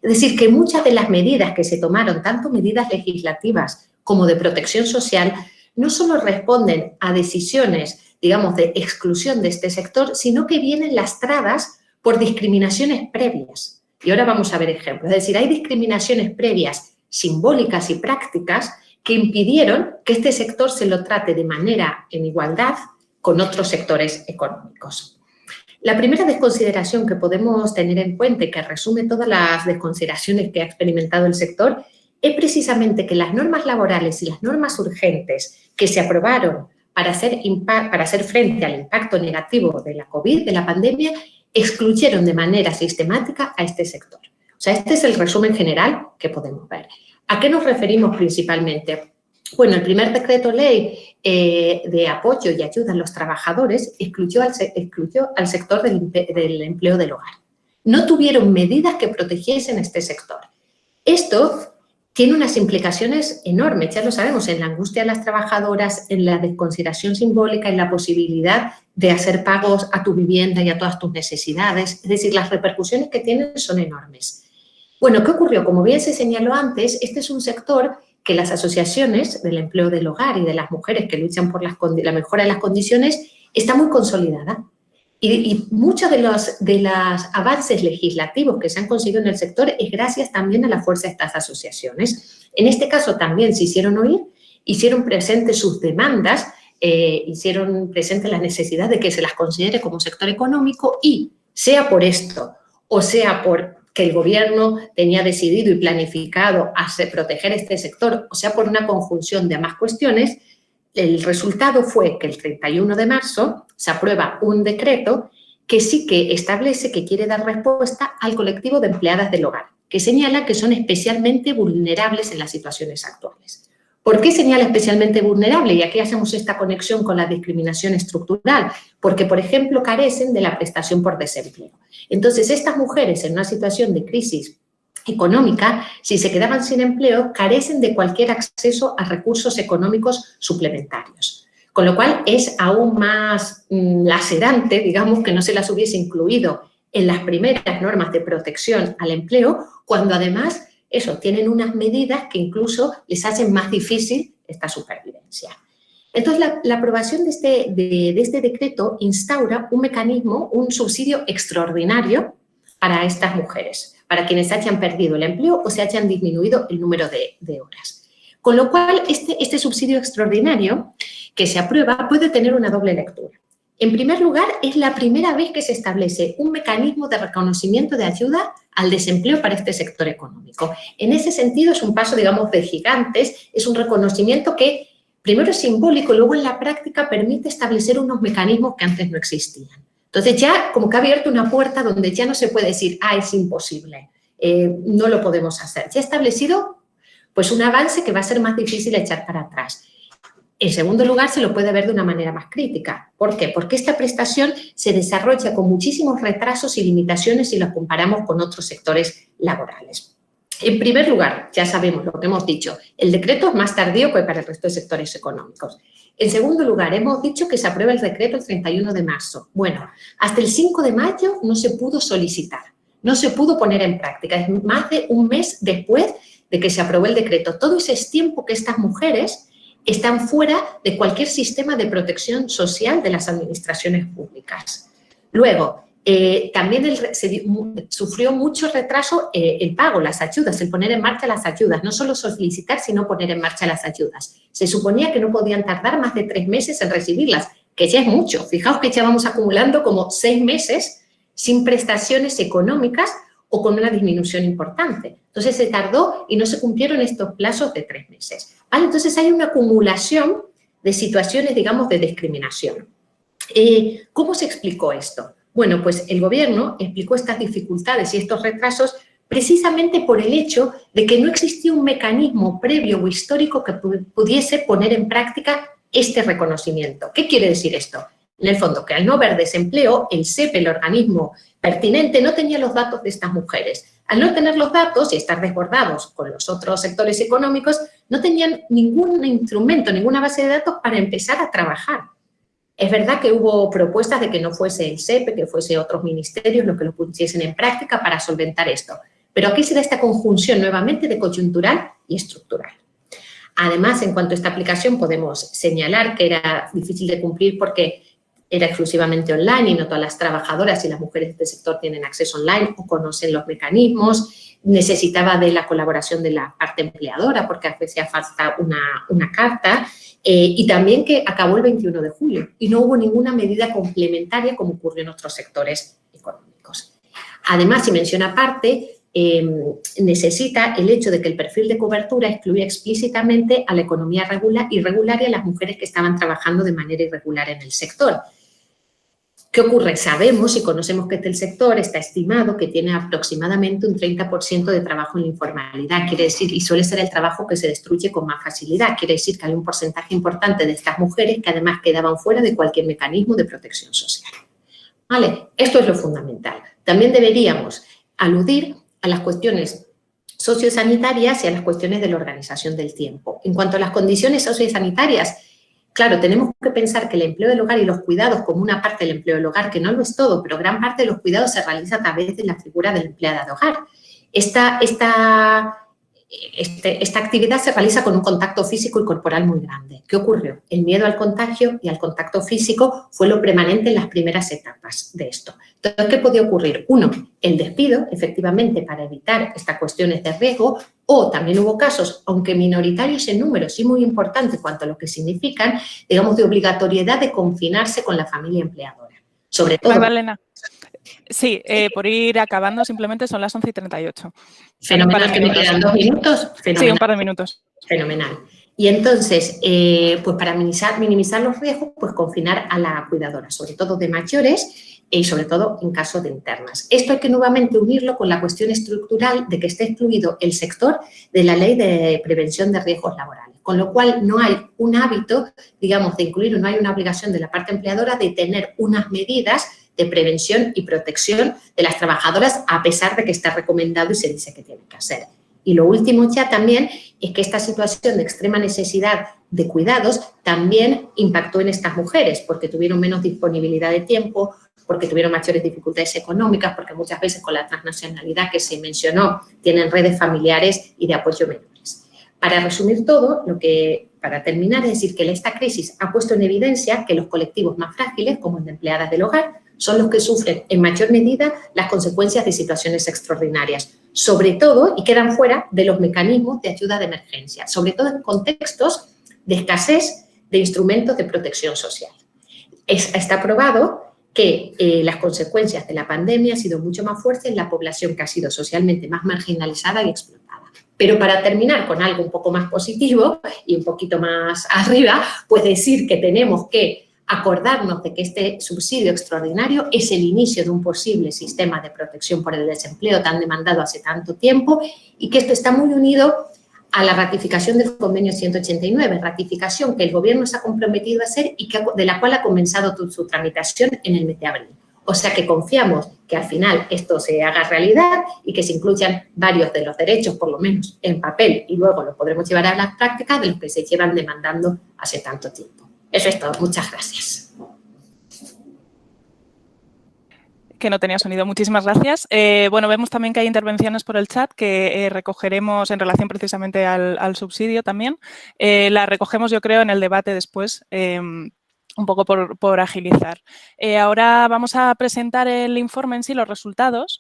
[SPEAKER 5] Es decir, que muchas de las medidas que se tomaron, tanto medidas legislativas como de protección social, no solo responden a decisiones, digamos, de exclusión de este sector, sino que vienen lastradas por discriminaciones previas. Y ahora vamos a ver ejemplos. Es decir, hay discriminaciones previas simbólicas y prácticas que impidieron que este sector se lo trate de manera en igualdad con otros sectores económicos. La primera desconsideración que podemos tener en cuenta y que resume todas las desconsideraciones que ha experimentado el sector es precisamente que las normas laborales y las normas urgentes que se aprobaron para hacer frente al impacto negativo de la COVID, de la pandemia, excluyeron de manera sistemática a este sector. O sea, este es el resumen general que podemos ver. ¿A qué nos referimos principalmente? Bueno, el primer decreto ley de apoyo y ayuda a los trabajadores excluyó al sector del empleo del hogar. No tuvieron medidas que protegiesen a este sector. Esto tiene unas implicaciones enormes, ya lo sabemos, en la angustia de las trabajadoras, en la desconsideración simbólica, en la posibilidad de hacer pagos a tu vivienda y a todas tus necesidades. Es decir, las repercusiones que tienen son enormes. Bueno, ¿qué ocurrió? Como bien se señaló antes, este es un sector que las asociaciones del empleo del hogar y de las mujeres que luchan por la mejora de las condiciones está muy consolidada. Y muchos de los avances legislativos que se han conseguido en el sector es gracias también a la fuerza de estas asociaciones. En este caso también se hicieron oír, hicieron presentes sus demandas, hicieron presente la necesidad de que se las considere como sector económico y, sea por esto o sea por que el gobierno tenía decidido y planificado proteger este sector, o sea, por una conjunción de ambas cuestiones, el resultado fue que el 31 de marzo se aprueba un decreto que sí que establece que quiere dar respuesta al colectivo de empleadas del hogar, que señala que son especialmente vulnerables en las situaciones actuales. ¿Por qué señala especialmente vulnerable? Y aquí hacemos esta conexión con la discriminación estructural, porque, por ejemplo, carecen de la prestación por desempleo. Entonces, estas mujeres en una situación de crisis económica, si se quedaban sin empleo, carecen de cualquier acceso a recursos económicos suplementarios. Con lo cual, es aún más lacerante, digamos, que no se las hubiese incluido en las primeras normas de protección al empleo, cuando además tienen unas medidas que incluso les hacen más difícil esta supervivencia. Entonces, la aprobación de este decreto instaura un mecanismo, un subsidio extraordinario para estas mujeres, para quienes hayan perdido el empleo o se hayan disminuido el número de horas. Con lo cual, este subsidio extraordinario que se aprueba puede tener una doble lectura. En primer lugar, es la primera vez que se establece un mecanismo de reconocimiento de ayuda al desempleo para este sector económico. En ese sentido, es un paso, digamos, de gigantes, es un reconocimiento que primero es simbólico y luego en la práctica permite establecer unos mecanismos que antes no existían. Entonces ya como que ha abierto una puerta donde ya no se puede decir, es imposible, no lo podemos hacer. Ya ha establecido pues un avance que va a ser más difícil echar para atrás. En segundo lugar, se lo puede ver de una manera más crítica. ¿Por qué? Porque esta prestación se desarrolla con muchísimos retrasos y limitaciones si los comparamos con otros sectores laborales. En primer lugar, ya sabemos lo que hemos dicho, el decreto es más tardío que para el resto de sectores económicos. En segundo lugar, hemos dicho que se aprueba el decreto el 31 de marzo. Bueno, hasta el 5 de mayo no se pudo solicitar, no se pudo poner en práctica. Es más de un mes después de que se aprobó el decreto. Todo ese es tiempo que estas mujeres están fuera de cualquier sistema de protección social de las administraciones públicas. Luego, también sufrió mucho retraso el pago, las ayudas, el poner en marcha las ayudas, no solo solicitar, sino poner en marcha las ayudas. Se suponía que no podían tardar más de 3 meses en recibirlas, que ya es mucho. Fijaos que ya vamos acumulando como 6 meses sin prestaciones económicas o con una disminución importante. Entonces se tardó y no se cumplieron estos plazos de 3 meses. ¿Vale? Entonces hay una acumulación de situaciones, digamos, de discriminación. ¿Cómo se explicó esto? Bueno, pues el Gobierno explicó estas dificultades y estos retrasos precisamente por el hecho de que no existía un mecanismo previo o histórico que pudiese poner en práctica este reconocimiento. ¿Qué quiere decir esto? En el fondo, que al no haber desempleo, el SEPE, el organismo pertinente, no tenía los datos de estas mujeres. Al no tener los datos y estar desbordados con los otros sectores económicos, no tenían ningún instrumento, ninguna base de datos para empezar a trabajar. Es verdad que hubo propuestas de que no fuese el SEPE, que fuese otros ministerios los que lo pusiesen en práctica para solventar esto. Pero aquí se da esta conjunción nuevamente de coyuntural y estructural. Además, en cuanto a esta aplicación, podemos señalar que era difícil de cumplir porque era exclusivamente online y no todas las trabajadoras y las mujeres de este sector tienen acceso online o conocen los mecanismos. Necesitaba de la colaboración de la parte empleadora porque hacía falta una carta. Y también que acabó el 21 de julio y no hubo ninguna medida complementaria como ocurrió en otros sectores económicos. Además, y mención aparte, necesita el hecho de que el perfil de cobertura excluye explícitamente a la economía irregular y a las mujeres que estaban trabajando de manera irregular en el sector. ¿Qué ocurre? Sabemos y conocemos que el sector está estimado que tiene aproximadamente un 30% de trabajo en la informalidad, quiere decir, y suele ser el trabajo que se destruye con más facilidad, quiere decir que hay un porcentaje importante de estas mujeres que además quedaban fuera de cualquier mecanismo de protección social. ¿Vale? Esto es lo fundamental. También deberíamos aludir a las cuestiones sociosanitarias y a las cuestiones de la organización del tiempo. En cuanto a las condiciones sociosanitarias, claro, tenemos que pensar que el empleo del hogar y los cuidados como una parte del empleo del hogar, que no lo es todo, pero gran parte de los cuidados se realiza a través de la figura de la empleada de hogar. Esta actividad se realiza con un contacto físico y corporal muy grande. ¿Qué ocurrió? El miedo al contagio y al contacto físico fue lo permanente en las primeras etapas de esto. Entonces, ¿qué podía ocurrir? Uno, el despido, efectivamente, para evitar estas cuestiones de riesgo, o también hubo casos, aunque minoritarios en número, sí muy importantes cuanto a lo que significan, digamos, de obligatoriedad de confinarse con la familia empleadora. Sobre todo...
[SPEAKER 3] Magdalena. Sí, por ir acabando, simplemente son las 11:38.
[SPEAKER 5] Fenomenal, que me quedan 2 minutos. Fenomenal.
[SPEAKER 3] Sí, un par de minutos.
[SPEAKER 5] Fenomenal. Y entonces, pues para minimizar los riesgos, pues confinar a la cuidadora, sobre todo de mayores y sobre todo en caso de internas. Esto hay que nuevamente unirlo con la cuestión estructural de que esté excluido el sector de la Ley de Prevención de Riesgos Laborales, con lo cual no hay un hábito, digamos, de incluir, no hay una obligación de la parte empleadora de tener unas medidas de prevención y protección de las trabajadoras, a pesar de que está recomendado y se dice que tiene que hacer. Y lo último ya también es que esta situación de extrema necesidad de cuidados también impactó en estas mujeres, porque tuvieron menos disponibilidad de tiempo, porque tuvieron mayores dificultades económicas, porque muchas veces con la transnacionalidad que se mencionó tienen redes familiares y de apoyo menores. Para resumir todo, para terminar, es decir que esta crisis ha puesto en evidencia que los colectivos más frágiles, como el de empleadas del hogar, son los que sufren en mayor medida las consecuencias de situaciones extraordinarias, sobre todo, y quedan fuera de los mecanismos de ayuda de emergencia, sobre todo en contextos de escasez de instrumentos de protección social. Está probado que las consecuencias de la pandemia han sido mucho más fuertes en la población que ha sido socialmente más marginalizada y explotada. Pero para terminar con algo un poco más positivo y un poquito más arriba, pues decir que tenemos que acordarnos de que este subsidio extraordinario es el inicio de un posible sistema de protección por el desempleo tan demandado hace tanto tiempo y que esto está muy unido a la ratificación del convenio 189, ratificación que el Gobierno se ha comprometido a hacer y de la cual ha comenzado su tramitación en el mes de abril. O sea que confiamos que al final esto se haga realidad y que se incluyan varios de los derechos, por lo menos en papel, y luego lo podremos llevar a la práctica de los que se llevan demandando hace tanto tiempo. Eso es todo. Muchas gracias.
[SPEAKER 3] Que no tenía sonido. Muchísimas gracias. Bueno, vemos también que hay intervenciones por el chat que recogeremos en relación precisamente al subsidio también. Las recogemos, yo creo, en el debate después, un poco por agilizar. Ahora vamos a presentar el informe en sí, los resultados.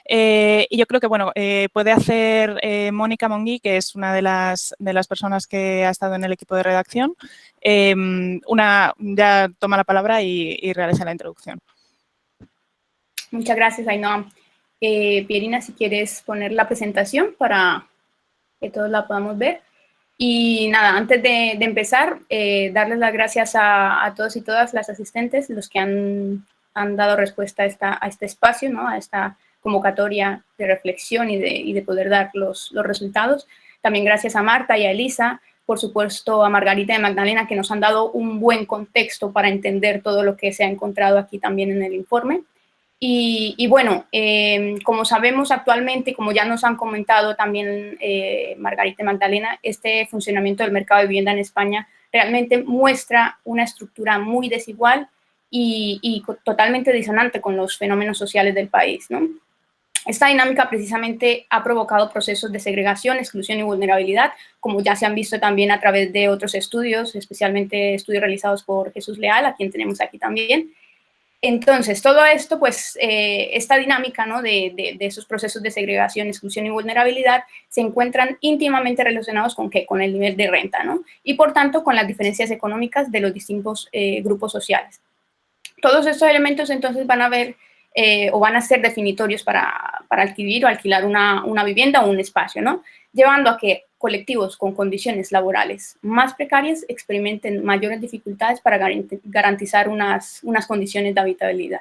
[SPEAKER 3] Y yo creo que, bueno, puede hacer Mónica Mongui, que es una de las personas que ha estado en el equipo de redacción. Ya toma la palabra y realiza la introducción.
[SPEAKER 6] Muchas gracias, Ainhoa. Pierina, si quieres poner la presentación para que todos la podamos ver. Y nada, antes de empezar, darles las gracias a todos y todas las asistentes, los que han dado respuesta a este espacio, ¿no? A esta convocatoria de reflexión y de poder dar los resultados. También gracias a Marta y a Elisa, por supuesto a Margarita y a Magdalena, que nos han dado un buen contexto para entender todo lo que se ha encontrado aquí también en el informe. Y bueno, como sabemos actualmente, como ya nos han comentado también Margarita y Magdalena, este funcionamiento del mercado de vivienda en España realmente muestra una estructura muy desigual y totalmente disonante con los fenómenos sociales del país, ¿no? Esta dinámica precisamente ha provocado procesos de segregación, exclusión y vulnerabilidad, como ya se han visto también a través de otros estudios, especialmente estudios realizados por Jesús Leal, a quien tenemos aquí también. Entonces, todo esto, pues, esta dinámica, ¿no? de esos procesos de segregación, exclusión y vulnerabilidad se encuentran íntimamente relacionados con ¿qué? Con el nivel de renta, ¿no? Y, por tanto, con las diferencias económicas de los distintos grupos sociales. Todos estos elementos, entonces, van a ver o van a ser definitorios para adquirir o alquilar una vivienda o un espacio, ¿no? Llevando a que colectivos con condiciones laborales más precarias experimenten mayores dificultades para garantizar unas condiciones de habitabilidad.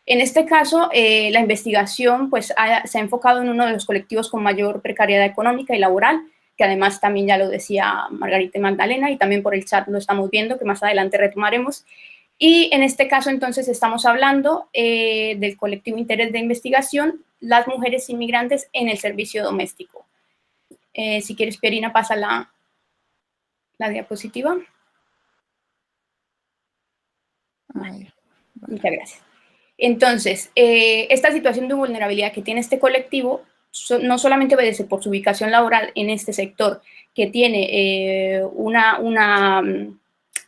[SPEAKER 6] En este caso, la investigación pues, se ha enfocado en uno de los colectivos con mayor precariedad económica y laboral, que además también ya lo decía Margarita y Magdalena, y también por el chat lo estamos viendo, que más adelante retomaremos. Y en este caso, entonces, estamos hablando del colectivo interés de investigación, las mujeres inmigrantes en el servicio doméstico. Si quieres, Pierina, pasa la diapositiva.
[SPEAKER 3] Vale.
[SPEAKER 6] Muchas gracias. Entonces, esta situación de vulnerabilidad que tiene este colectivo no solamente obedece por su ubicación laboral en este sector, que tiene una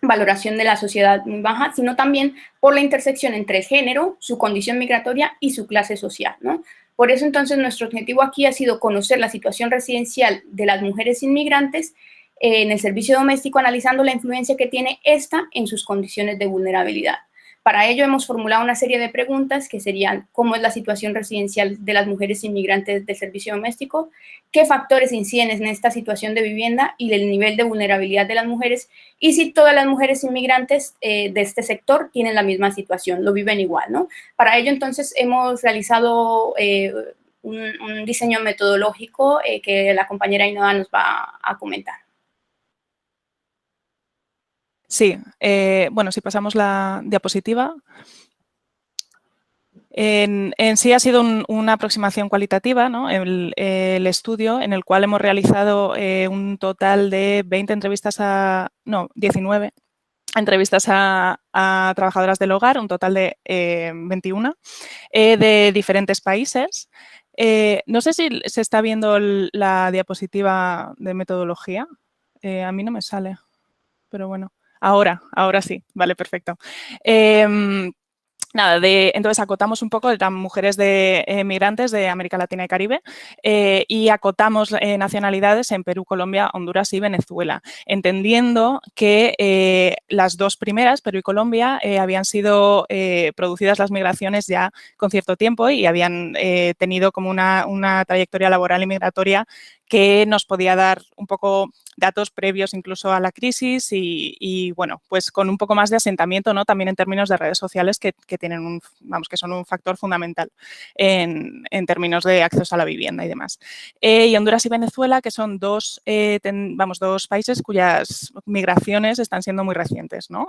[SPEAKER 6] valoración de la sociedad muy baja, sino también por la intersección entre el género, su condición migratoria y su clase social, ¿no? Por eso, entonces, nuestro objetivo aquí ha sido conocer la situación residencial de las mujeres inmigrantes en el servicio doméstico, analizando la influencia que tiene esta en sus condiciones de vulnerabilidad. Para ello hemos formulado una serie de preguntas que serían: ¿cómo es la situación residencial de las mujeres inmigrantes del servicio doméstico? ¿Qué factores inciden en esta situación de vivienda y del nivel de vulnerabilidad de las mujeres? Y si todas las mujeres inmigrantes de este sector tienen la misma situación, lo viven igual, ¿no? Para ello, entonces, hemos realizado un diseño metodológico que la compañera Ainhoa nos va a comentar.
[SPEAKER 3] Sí, bueno, si pasamos la diapositiva. En sí ha sido una aproximación cualitativa, ¿no? El estudio en el cual hemos realizado un total de 19 entrevistas a trabajadoras del hogar, un total de 21 de diferentes países. No sé si se está viendo la diapositiva de metodología. A mí no me sale, pero bueno. Ahora sí, vale, perfecto. Nada, entonces acotamos un poco, eran mujeres de migrantes de América Latina y Caribe y acotamos nacionalidades en Perú, Colombia, Honduras y Venezuela, entendiendo que las dos primeras, Perú y Colombia, habían sido producidas las migraciones ya con cierto tiempo y habían tenido como una trayectoria laboral y migratoria que nos podía dar un poco datos previos incluso a la crisis y bueno, pues con un poco más de asentamiento, ¿no? También en términos de redes sociales que tienen que son un factor fundamental en términos de acceso a la vivienda y demás. Y Honduras y Venezuela, que son dos países cuyas migraciones están siendo muy recientes, ¿no?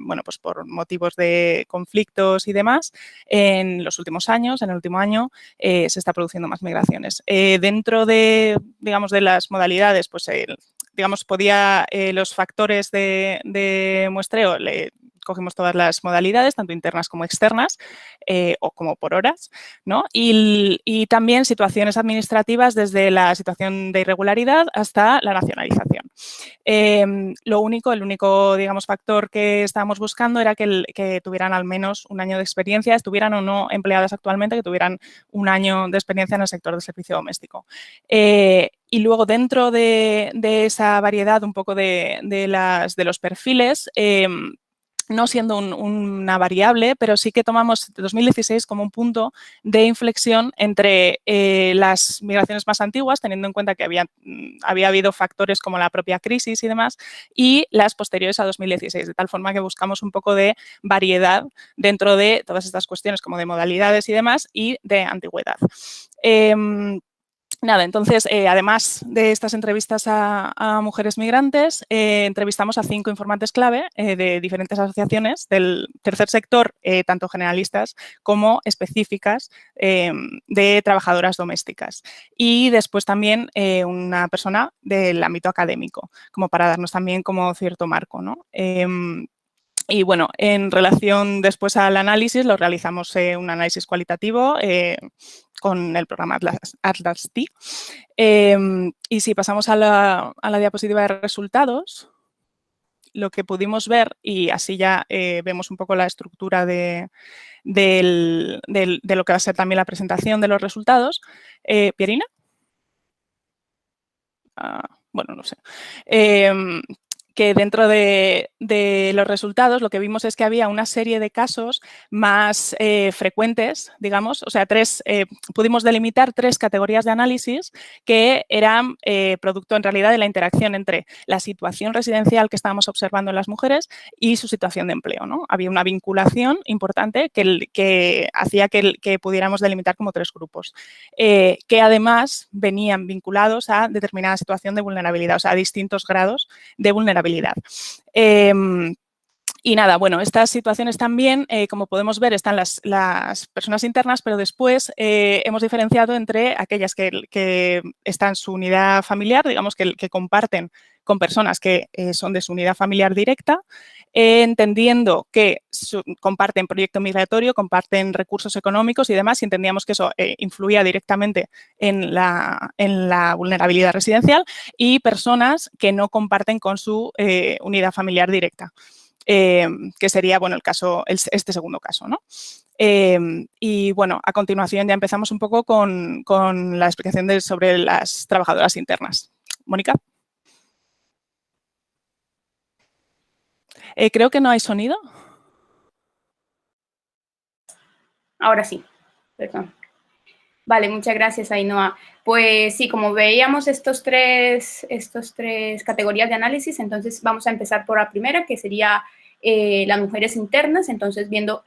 [SPEAKER 3] Bueno, pues por motivos de conflictos y demás, en los últimos años, en el último año, se está produciendo más migraciones. Dentro de, digamos, de las modalidades, pues, digamos, los factores de muestreo, cogemos todas las modalidades, tanto internas como externas, o como por horas, ¿no? Y también situaciones administrativas desde la situación de irregularidad hasta la nacionalización. El único, digamos, factor que estábamos buscando era que tuvieran al menos un año de experiencia, estuvieran o no empleadas actualmente, que tuvieran un año de experiencia en el sector del servicio doméstico. Y luego, dentro de esa variedad un poco de los perfiles, no siendo una variable, pero sí que tomamos 2016 como un punto de inflexión entre las migraciones más antiguas, teniendo en cuenta que había habido factores como la propia crisis y demás, y las posteriores a 2016, de tal forma que buscamos un poco de variedad dentro de todas estas cuestiones como de modalidades y demás y de antigüedad. Nada, entonces, además de estas entrevistas a mujeres migrantes, entrevistamos a 5 informantes clave de diferentes asociaciones del tercer sector, tanto generalistas como específicas de trabajadoras domésticas. Y después también una persona del ámbito académico, como para darnos también como cierto marco, ¿no? Y bueno, en relación después al análisis, lo realizamos un análisis cualitativo con el programa Atlas-T. Y si pasamos a la diapositiva de resultados, lo que pudimos ver, y así ya vemos un poco la estructura de lo que va a ser también la presentación de los resultados. ¿Pierina? Bueno, no sé. Que dentro de los resultados lo que vimos es que había una serie de casos más frecuentes, digamos, o sea, pudimos delimitar 3 categorías de análisis que eran producto en realidad de la interacción entre la situación residencial que estábamos observando en las mujeres y su situación de empleo, ¿no? Había una vinculación importante que hacía que pudiéramos delimitar como 3 grupos, que además venían vinculados a determinada situación de vulnerabilidad, o sea, a distintos grados de vulnerabilidad. Y nada, bueno, estas situaciones también, como podemos ver, están las personas internas, pero después hemos diferenciado entre aquellas que están en su unidad familiar, digamos que comparten con personas que son de su unidad familiar directa, entendiendo que comparten proyecto migratorio, comparten recursos económicos y demás, y entendíamos que eso influía directamente en la vulnerabilidad residencial, y personas que no comparten con su unidad familiar directa. Que sería, bueno, este segundo caso, ¿no? Y bueno, a continuación ya empezamos un poco con la explicación sobre las trabajadoras internas. Mónica. Creo que no hay sonido.
[SPEAKER 6] Ahora sí, perdón. Vale, muchas gracias, Ainhoa. Pues sí, como veíamos estos tres categorías de análisis, entonces vamos a empezar por la primera, que sería las mujeres internas, entonces viendo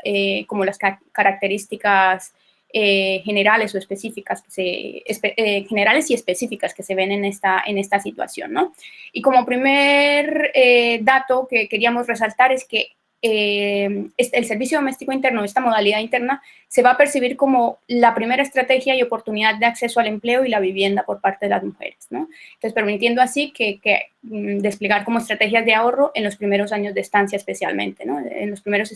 [SPEAKER 6] como las características generales o específicas, generales y específicas que se ven en esta situación, ¿no? Y como primer dato que queríamos resaltar es que el servicio doméstico interno, esta modalidad interna, se va a percibir como la primera estrategia y oportunidad de acceso al empleo y la vivienda por parte de las mujeres, ¿no? Entonces, permitiendo así que desplegar como estrategias de ahorro en los primeros años de estancia especialmente, ¿no? En los primeros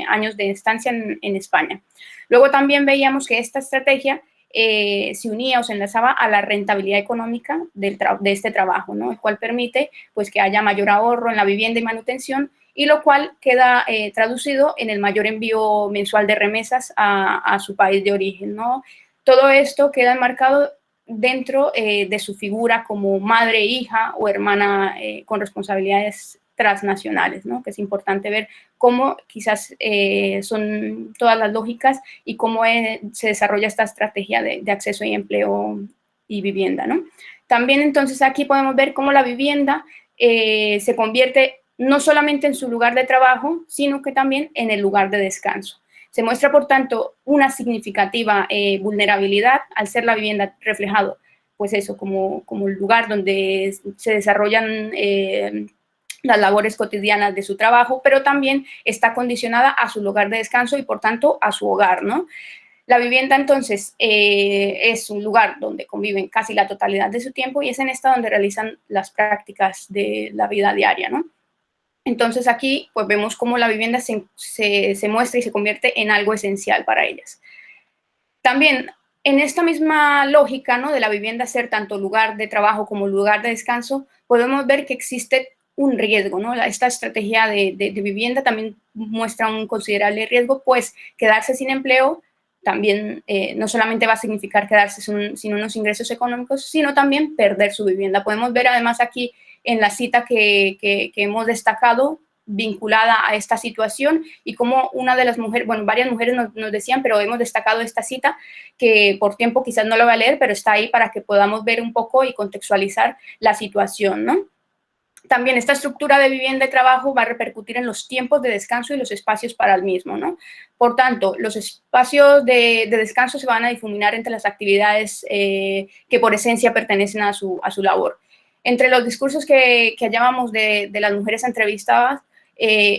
[SPEAKER 6] años de estancia en España. Luego también veíamos que esta estrategia se unía o se enlazaba a la rentabilidad económica de este trabajo, ¿no? El cual permite pues, que haya mayor ahorro en la vivienda y manutención, y lo cual queda traducido en el mayor envío mensual de remesas a su país de origen, ¿no? Todo esto queda enmarcado dentro de su figura como madre, hija o hermana con responsabilidades transnacionales, ¿no? Que es importante ver cómo quizás son todas las lógicas y cómo se desarrolla esta estrategia de acceso y empleo y vivienda, ¿no? También entonces aquí podemos ver cómo la vivienda se convierte no solamente en su lugar de trabajo, sino que también en el lugar de descanso. Se muestra, por tanto, una significativa vulnerabilidad al ser la vivienda reflejado, pues eso, como el lugar donde se desarrollan las labores cotidianas de su trabajo, pero también está condicionada a su lugar de descanso y, por tanto, a su hogar, ¿no? La vivienda, entonces, es un lugar donde conviven casi la totalidad de su tiempo y es en esta donde realizan las prácticas de la vida diaria, ¿no? Entonces, aquí, pues, vemos cómo la vivienda se muestra y se convierte en algo esencial para ellas. También, en esta misma lógica, ¿no?, de la vivienda ser tanto lugar de trabajo como lugar de descanso, podemos ver que existe un riesgo, ¿no? Esta estrategia de vivienda también muestra un considerable riesgo, pues quedarse sin empleo también no solamente va a significar quedarse sin unos ingresos económicos, sino también perder su vivienda. Podemos ver además aquí en la cita que hemos destacado vinculada a esta situación y como una de las mujeres, bueno, varias mujeres nos decían, pero hemos destacado esta cita que por tiempo quizás no lo voy a leer, pero está ahí para que podamos ver un poco y contextualizar la situación, ¿no? También esta estructura de vivienda y trabajo va a repercutir en los tiempos de descanso y los espacios para el mismo, ¿no? Por tanto, los espacios de descanso se van a difuminar entre las actividades que por esencia pertenecen a su labor. Entre los discursos que hallábamos de las mujeres entrevistadas,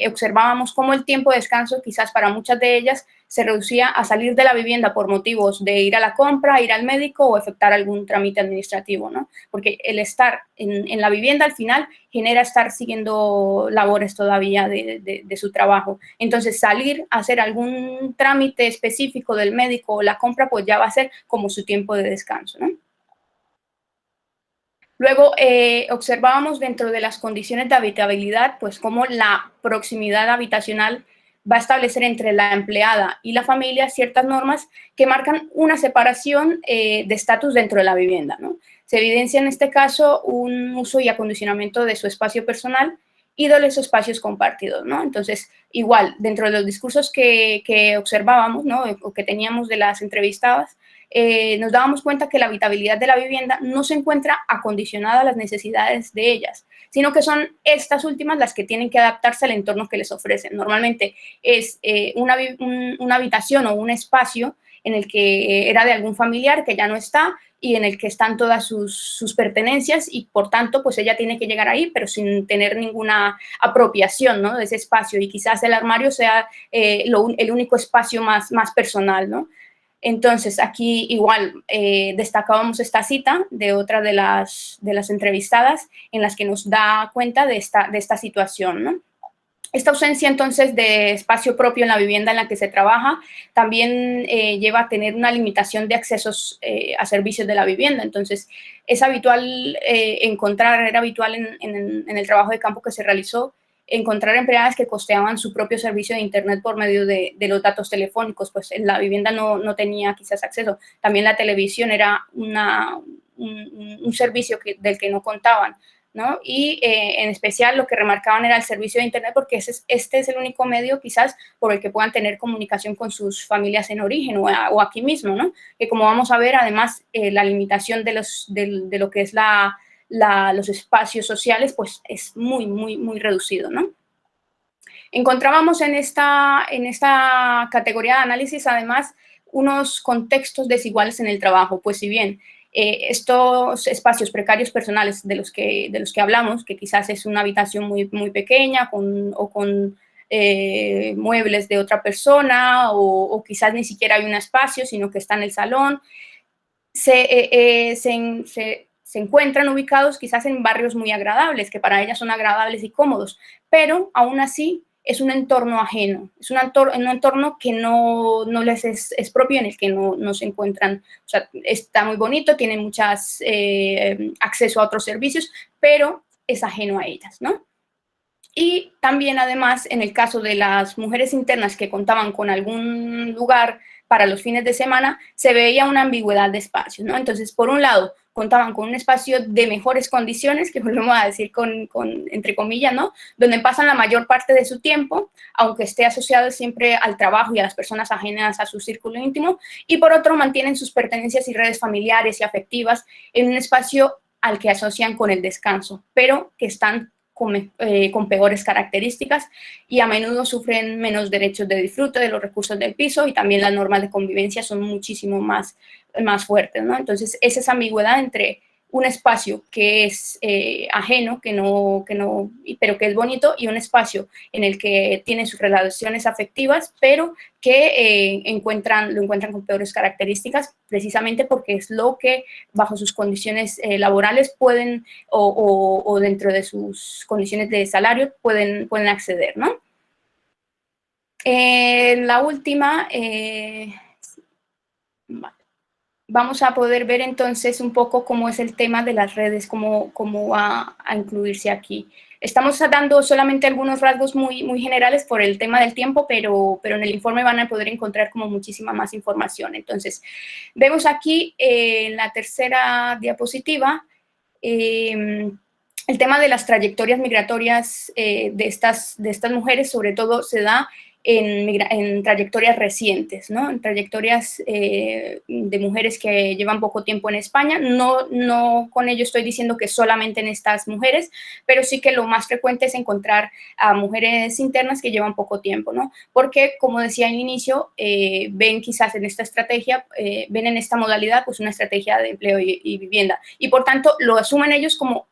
[SPEAKER 6] observábamos cómo el tiempo de descanso, quizás para muchas de ellas, se reducía a salir de la vivienda por motivos de ir a la compra, ir al médico o efectuar algún trámite administrativo, ¿no? Porque el estar en la vivienda al final genera estar siguiendo labores todavía de su trabajo. Entonces, salir a hacer algún trámite específico del médico o la compra, pues ya va a ser como su tiempo de descanso, ¿no? Luego, observábamos dentro de las condiciones de habitabilidad, pues cómo la proximidad habitacional va a establecer entre la empleada y la familia ciertas normas que marcan una separación de estatus dentro de la vivienda, ¿no? Se evidencia en este caso un uso y acondicionamiento de su espacio personal y de los espacios compartidos, ¿no? Entonces, igual, dentro de los discursos que observábamos, ¿no?, o que teníamos de las entrevistadas, nos dábamos cuenta que la habitabilidad de la vivienda no se encuentra acondicionada a las necesidades de ellas, sino que son estas últimas las que tienen que adaptarse al entorno que les ofrecen. Normalmente es una habitación o un espacio en el que era de algún familiar que ya no está y en el que están todas sus pertenencias y, por tanto, pues ella tiene que llegar ahí, pero sin tener ninguna apropiación, ¿no?, de ese espacio, y quizás el armario sea el único espacio más personal, ¿no? Entonces, aquí igual destacábamos esta cita de otra de las entrevistadas en las que nos da cuenta de esta situación, ¿no? Esta ausencia, entonces, de espacio propio en la vivienda en la que se trabaja también lleva a tener una limitación de accesos a servicios de la vivienda. Entonces, es habitual era habitual en el trabajo de campo que se realizó, encontrar empleadas que costeaban su propio servicio de Internet por medio de los datos telefónicos, pues en la vivienda no tenía quizás acceso. También la televisión era un servicio del que no contaban, ¿no? Y en especial lo que remarcaban era el servicio de Internet, porque este es el único medio quizás por el que puedan tener comunicación con sus familias en origen o aquí mismo, ¿no? Que, como vamos a ver, además la limitación de lo que es los espacios sociales, pues es muy reducido, ¿no? Encontrábamos en esta categoría de análisis, además, unos contextos desiguales en el trabajo, pues si bien estos espacios precarios personales de los que hablamos, que quizás es una habitación muy pequeña con muebles de otra persona o quizás ni siquiera hay un espacio, sino que está en el salón, se encuentran ubicados quizás en barrios muy agradables, que para ellas son agradables y cómodos, pero aún así es un entorno ajeno, es un entorno que no les es propio, en el que no se encuentran. O sea, está muy bonito, tiene muchas acceso a otros servicios, pero es ajeno a ellas, ¿no? Y también, además, en el caso de las mujeres internas que contaban con algún lugar para los fines de semana, se veía una ambigüedad de espacios, ¿no? Entonces, por un lado, contaban con un espacio de mejores condiciones, que volvemos a decir entre comillas, ¿no? Donde pasan la mayor parte de su tiempo, aunque esté asociado siempre al trabajo y a las personas ajenas a su círculo íntimo, y por otro mantienen sus pertenencias y redes familiares y afectivas en un espacio al que asocian con el descanso, pero que están con peores características y a menudo sufren menos derechos de disfrute de los recursos del piso, y también las normas de convivencia son muchísimo más fuertes, ¿no? Entonces, es esa ambigüedad entre un espacio que es ajeno, pero que es bonito, y un espacio en el que tiene sus relaciones afectivas, pero que lo encuentran con peores características, precisamente porque es lo que bajo sus condiciones laborales pueden, o dentro de sus condiciones de salario pueden acceder, ¿no? La última, vale. Vamos a poder ver entonces un poco cómo es el tema de las redes, cómo va a incluirse aquí. Estamos dando solamente algunos rasgos muy generales por el tema del tiempo, pero en el informe van a poder encontrar como muchísima más información. Entonces, vemos aquí en la tercera diapositiva el tema de las trayectorias migratorias de estas mujeres, sobre todo se da en trayectorias recientes, ¿no? En trayectorias de mujeres que llevan poco tiempo en España. No con ello estoy diciendo que solamente en estas mujeres, pero sí que lo más frecuente es encontrar a mujeres internas que llevan poco tiempo, ¿no? Porque, como decía al inicio, ven quizás en esta estrategia, ven en esta modalidad pues una estrategia de empleo y vivienda, y por tanto lo asumen ellas como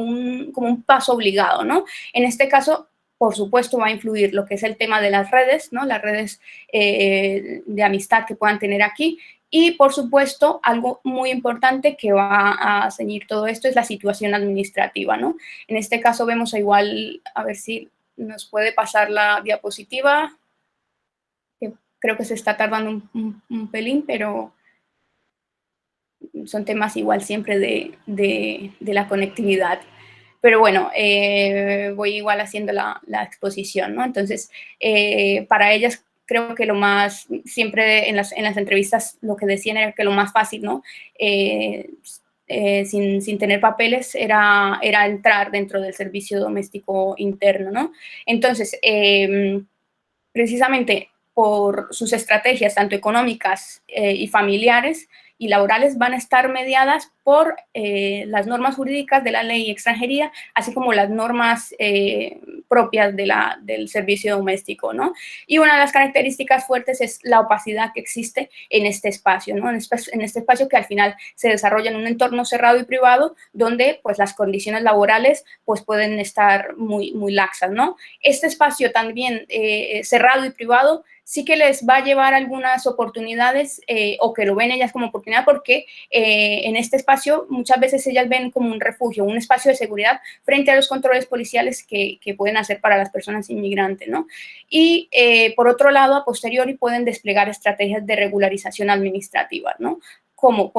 [SPEAKER 6] un paso obligado, ¿no? En este caso, por supuesto, va a influir lo que es el tema de las redes, ¿no? Las redes de amistad que puedan tener aquí. Y, por supuesto, algo muy importante que va a ceñir todo esto es la situación administrativa, ¿no? En este caso vemos igual, a ver si nos puede pasar la diapositiva, que creo que se está tardando un pelín, pero son temas igual siempre de la conectividad. Pero bueno, voy igual haciendo la exposición, ¿no? Entonces, para ellas creo que lo más, siempre en las entrevistas lo que decían era que lo más fácil, ¿no? Sin tener papeles era entrar dentro del servicio doméstico interno, ¿no? Entonces, precisamente por sus estrategias, tanto económicas y familiares y laborales, van a estar mediadas por las normas jurídicas de la ley de extranjería, así como las normas propias del servicio doméstico, ¿no? Y una de las características fuertes es la opacidad que existe en este espacio, ¿no? En este espacio que al final se desarrolla en un entorno cerrado y privado, donde pues las condiciones laborales pues pueden estar muy laxas, ¿no? Este espacio también cerrado y privado sí que les va a llevar algunas oportunidades o que lo ven ellas como oportunidad, porque en este espacio muchas veces ellas ven como un refugio, un espacio de seguridad frente a los controles policiales que pueden hacer para las personas inmigrantes, ¿no? Y por otro lado, a posteriori pueden desplegar estrategias de regularización administrativa, ¿no? Como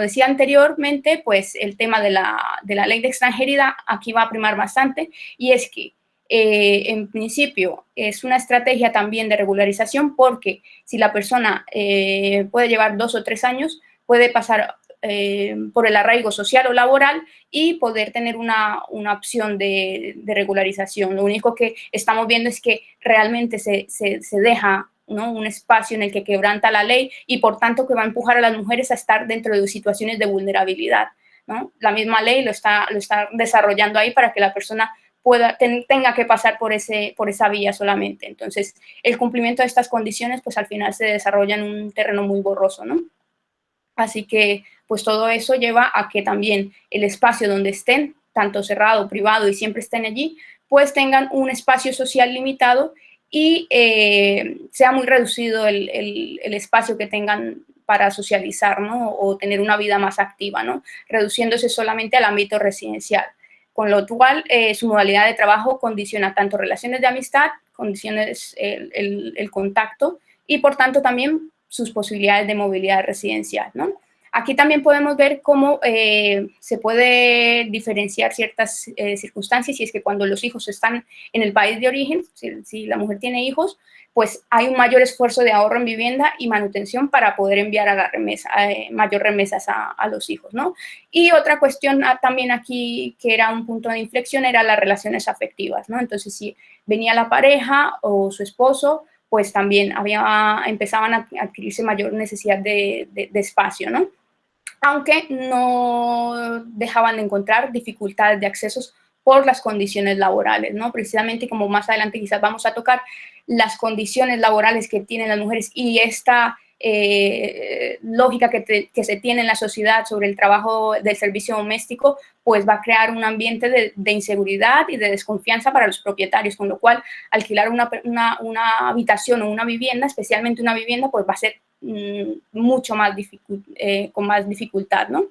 [SPEAKER 6] decía anteriormente, pues el tema de la ley de extranjería aquí va a primar bastante, y es que en principio es una estrategia también de regularización, porque si la persona puede llevar 2 o 3 años, puede pasar por el arraigo social o laboral y poder tener una opción de regularización. Lo único que estamos viendo es que realmente se deja, ¿no?, un espacio en el que quebranta la ley, y por tanto que va a empujar a las mujeres a estar dentro de situaciones de vulnerabilidad, ¿no? La misma ley lo está desarrollando ahí para que la persona tenga que pasar por esa vía solamente. Entonces, el cumplimiento de estas condiciones, pues al final se desarrolla en un terreno muy borroso, ¿no? Así que, pues todo eso lleva a que también el espacio donde estén, tanto cerrado, privado, y siempre estén allí, pues tengan un espacio social limitado y sea muy reducido el espacio que tengan para socializar, ¿no? O tener una vida más activa, ¿no? Reduciéndose solamente al ámbito residencial. Con lo cual, su modalidad de trabajo condiciona tanto relaciones de amistad, condiciones el contacto, y por tanto también sus posibilidades de movilidad residencial, ¿no? Aquí también podemos ver cómo se puede diferenciar ciertas circunstancias, y es que cuando los hijos están en el país de origen, si la mujer tiene hijos, pues hay un mayor esfuerzo de ahorro en vivienda y manutención para poder enviar a la remesa, mayor remesas a los hijos, ¿no? Y otra cuestión también aquí, que era un punto de inflexión, era las relaciones afectivas, ¿no? Entonces, si venía la pareja o su esposo, pues también empezaban a adquirirse mayor necesidad de espacio, ¿no? Aunque no dejaban de encontrar dificultades de accesos por las condiciones laborales, ¿no? Precisamente, como más adelante quizás vamos a tocar, las condiciones laborales que tienen las mujeres y esta lógica que se tiene en la sociedad sobre el trabajo del servicio doméstico, pues va a crear un ambiente de inseguridad y de desconfianza para los propietarios, con lo cual alquilar una habitación o una vivienda, especialmente una vivienda, pues va a ser mucho más con más dificultad, ¿no?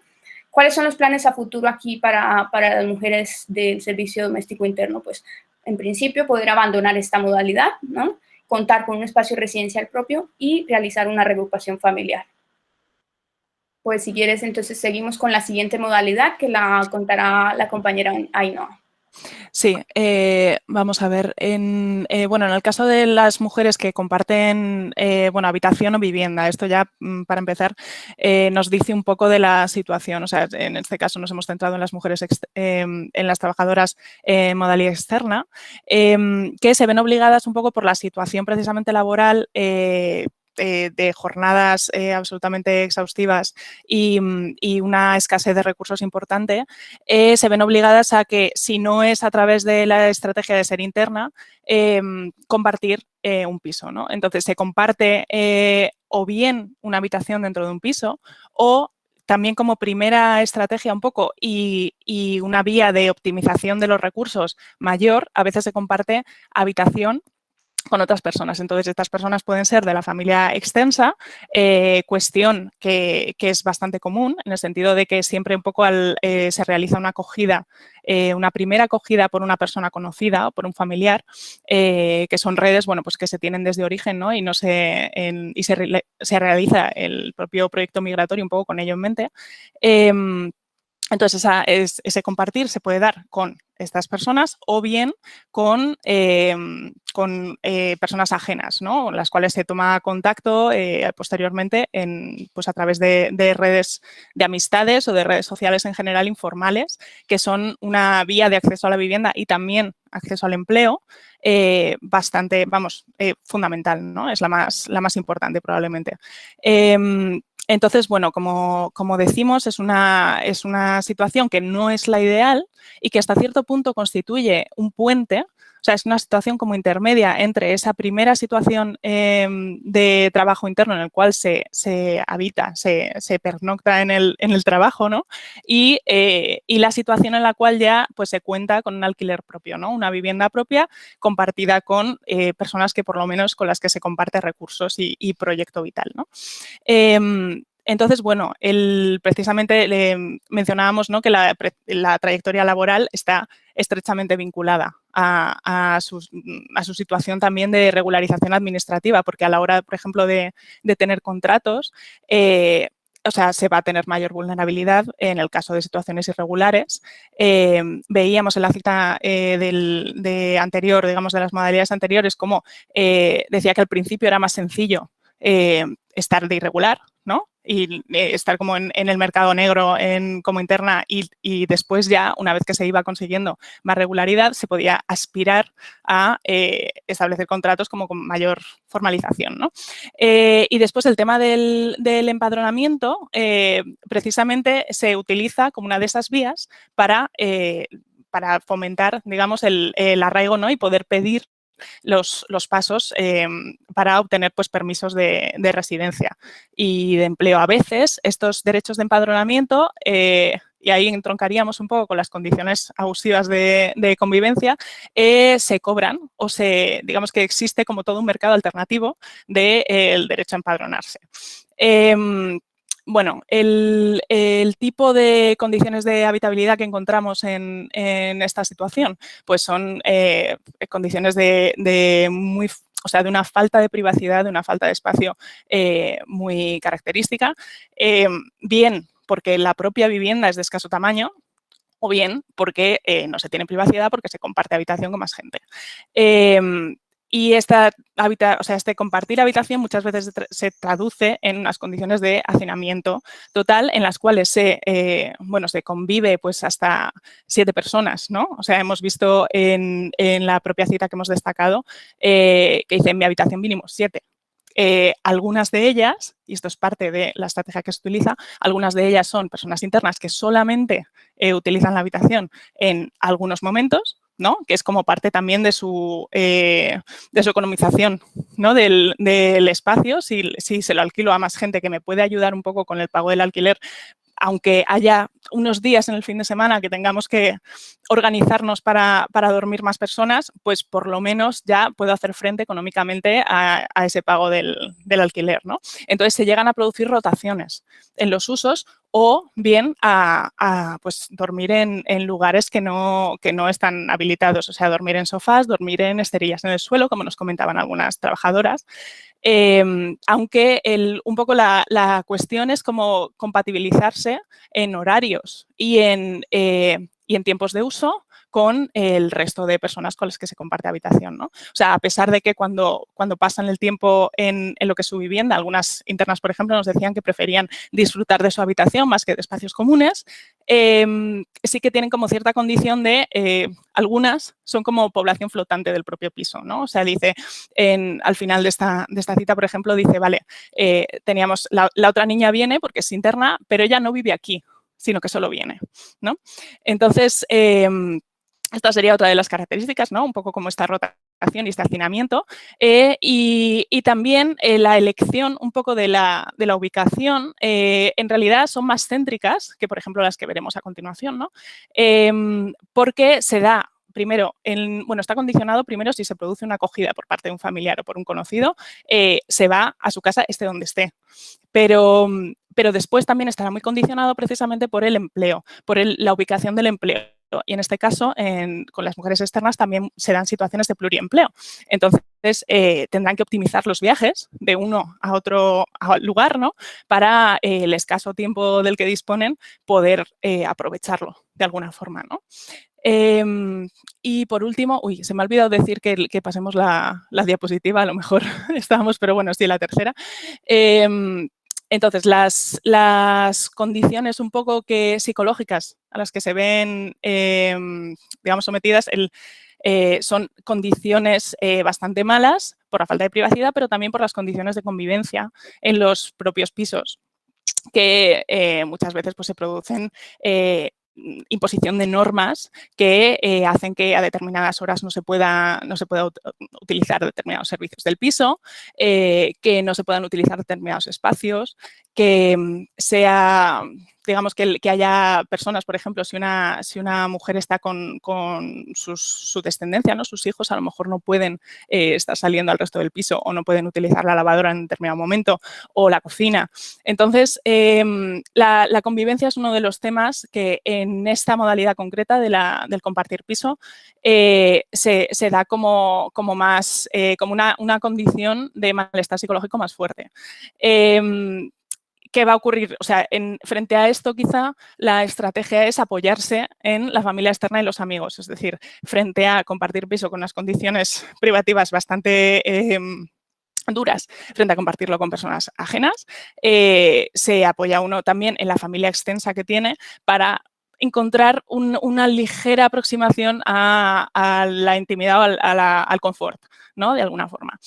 [SPEAKER 6] ¿Cuáles son los planes a futuro aquí para las mujeres del servicio doméstico interno? Pues, en principio, poder abandonar esta modalidad, ¿no? Contar con un espacio residencial propio y realizar una reagrupación familiar. Pues, si quieres, entonces seguimos con la siguiente modalidad, que la contará la compañera Ainhoa.
[SPEAKER 3] Sí, vamos a ver. Bueno, en el caso de las mujeres que comparten bueno, habitación o vivienda, esto ya, para empezar, nos dice un poco de la situación. O sea, en este caso nos hemos centrado en las mujeres, en las trabajadoras en modalidad externa, que se ven obligadas un poco por la situación precisamente laboral, de jornadas absolutamente exhaustivas y una escasez de recursos importante, se ven obligadas a que, si no es a través de la estrategia de ser interna, compartir un piso, ¿no? Entonces, se comparte o bien una habitación dentro de un piso, o también, como primera estrategia un poco y una vía de optimización de los recursos mayor, a veces se comparte habitación con otras personas. Entonces, estas personas pueden ser de la familia extensa, cuestión que es bastante común, en el sentido de que siempre un poco se realiza una acogida, una primera acogida por una persona conocida o por un familiar, que son redes, bueno, pues que se tienen desde origen, ¿no? Y se realiza el propio proyecto migratorio un poco con ello en mente. Entonces, ese compartir se puede dar con estas personas o bien con personas ajenas, ¿no? Con las cuales se toma contacto posteriormente pues a través de redes de amistades o de redes sociales en general informales, que son una vía de acceso a la vivienda y también acceso al empleo bastante, fundamental, ¿no? Es la más importante probablemente. Entonces, bueno, como decimos, es una situación que no es la ideal y que hasta cierto punto constituye un puente. O sea, es una situación como intermedia entre esa primera situación de trabajo interno en el cual se habita, se pernocta en el trabajo, ¿no? Y la situación en la cual ya pues, se cuenta con un alquiler propio, ¿no? Una vivienda propia compartida con personas que por lo menos con las que se comparte recursos y proyecto vital, ¿no? Entonces, bueno, precisamente mencionábamos, ¿no? que la trayectoria laboral está estrechamente vinculada a su situación también de regularización administrativa, porque a la hora, por ejemplo, de tener contratos, o sea, se va a tener mayor vulnerabilidad en el caso de situaciones irregulares. Veíamos en la cita anterior, digamos, de las modalidades anteriores, como decía que al principio era más sencillo estar de irregular, ¿no? Y estar como en el mercado negro como interna y después ya, una vez que se iba consiguiendo más regularidad, se podía aspirar a establecer contratos como con mayor formalización, ¿no? Y después el tema del empadronamiento precisamente se utiliza como una de esas vías para fomentar, digamos, el arraigo, ¿no? Y poder pedir los pasos para obtener pues, permisos de residencia y de empleo. A veces estos derechos de empadronamiento, y ahí entroncaríamos un poco con las condiciones abusivas de convivencia, se cobran o digamos que existe como todo un mercado alternativo del derecho a empadronarse. Bueno, el tipo de condiciones de habitabilidad que encontramos en esta situación, pues son condiciones de muy o sea, de una falta de privacidad, de una falta de espacio muy característica, bien porque la propia vivienda es de escaso tamaño, o bien porque no se tiene privacidad porque se comparte habitación con más gente. Y este compartir habitación muchas veces se traduce en unas condiciones de hacinamiento total en las cuales se convive pues hasta 7 personas, ¿no? O sea, hemos visto en la propia cita que hemos destacado que dice en mi habitación mínimo 7. Algunas de ellas, y esto es parte de la estrategia que se utiliza, algunas de ellas son personas internas que solamente utilizan la habitación en algunos momentos, ¿no? Que es como parte también de su economización, ¿no? del espacio. Si se lo alquilo a más gente que me puede ayudar un poco con el pago del alquiler, aunque haya unos días en el fin de semana que tengamos que organizarnos para dormir más personas, pues por lo menos ya puedo hacer frente económicamente a ese pago del alquiler, ¿no? Entonces se llegan a producir rotaciones en los usos o bien a pues, dormir en lugares que no están habilitados, o sea, dormir en sofás, dormir en esterillas en el suelo, como nos comentaban algunas trabajadoras. Aunque un poco la cuestión es como compatibilizarse en horarios y en tiempos de uso con el resto de personas con las que se comparte habitación, ¿no? O sea, a pesar de que cuando pasan el tiempo en lo que es su vivienda, algunas internas, por ejemplo, nos decían que preferían disfrutar de su habitación más que de espacios comunes, sí que tienen como cierta condición de, algunas son como población flotante del propio piso, ¿no? O sea, dice, al final de esta cita, por ejemplo, dice, vale, teníamos, la otra niña viene porque es interna, pero ella no vive aquí, sino que solo viene, ¿no? Entonces, esta sería otra de las características, ¿no? Un poco como esta rotación y este hacinamiento. Y también la elección un poco de la ubicación, en realidad son más céntricas que, por ejemplo, las que veremos a continuación, ¿no? Porque se da primero, está condicionado primero si se produce una acogida por parte de un familiar o por un conocido, se va a su casa esté donde esté. Pero después también estará muy condicionado precisamente por el empleo, por la ubicación del empleo. Y en este caso, con las mujeres externas también se dan situaciones de pluriempleo. Entonces, tendrán que optimizar los viajes de uno a otro lugar, ¿no? Para el escaso tiempo del que disponen poder aprovecharlo de alguna forma, ¿no? Y por último, se me ha olvidado decir que pasemos la diapositiva, a lo mejor estábamos, pero bueno, sí, la tercera. Entonces, las condiciones un poco psicológicas a las que se ven, digamos, sometidas, son condiciones bastante malas por la falta de privacidad, pero también por las condiciones de convivencia en los propios pisos, que muchas veces pues, se producen imposición de normas que hacen que a determinadas horas no se pueda utilizar determinados servicios del piso, que no se puedan utilizar determinados espacios, que digamos que haya personas, por ejemplo, si una mujer está con su descendencia, ¿no? Sus hijos a lo mejor no pueden estar saliendo al resto del piso o no pueden utilizar la lavadora en determinado momento o la cocina. Entonces, la convivencia es uno de los temas que en esta modalidad concreta del compartir piso se da como más, como una condición de malestar psicológico más fuerte. ¿Qué va a ocurrir? O sea, frente a esto quizá la estrategia es apoyarse en la familia externa y los amigos. Es decir, frente a compartir piso con unas condiciones privativas bastante duras, frente a compartirlo con personas ajenas, se apoya uno también en la familia extensa que tiene para encontrar una ligera aproximación a la intimidad o al confort, ¿no? De alguna forma.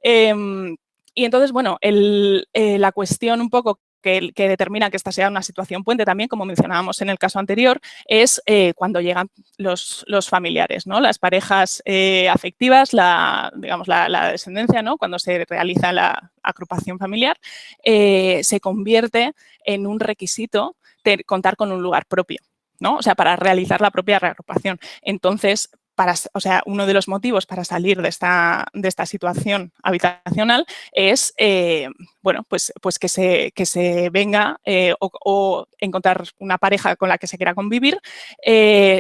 [SPEAKER 3] Y entonces, bueno, la cuestión un poco que determina que esta sea una situación puente también, como mencionábamos en el caso anterior, es cuando llegan los familiares, ¿no? Las parejas afectivas, digamos, la descendencia, ¿no? Cuando se realiza la agrupación familiar, se convierte en un requisito contar con un lugar propio, ¿no? O sea, para realizar la propia reagrupación. Entonces, uno de los motivos para salir de esta situación habitacional es bueno, pues que se venga o encontrar una pareja con la que se quiera convivir.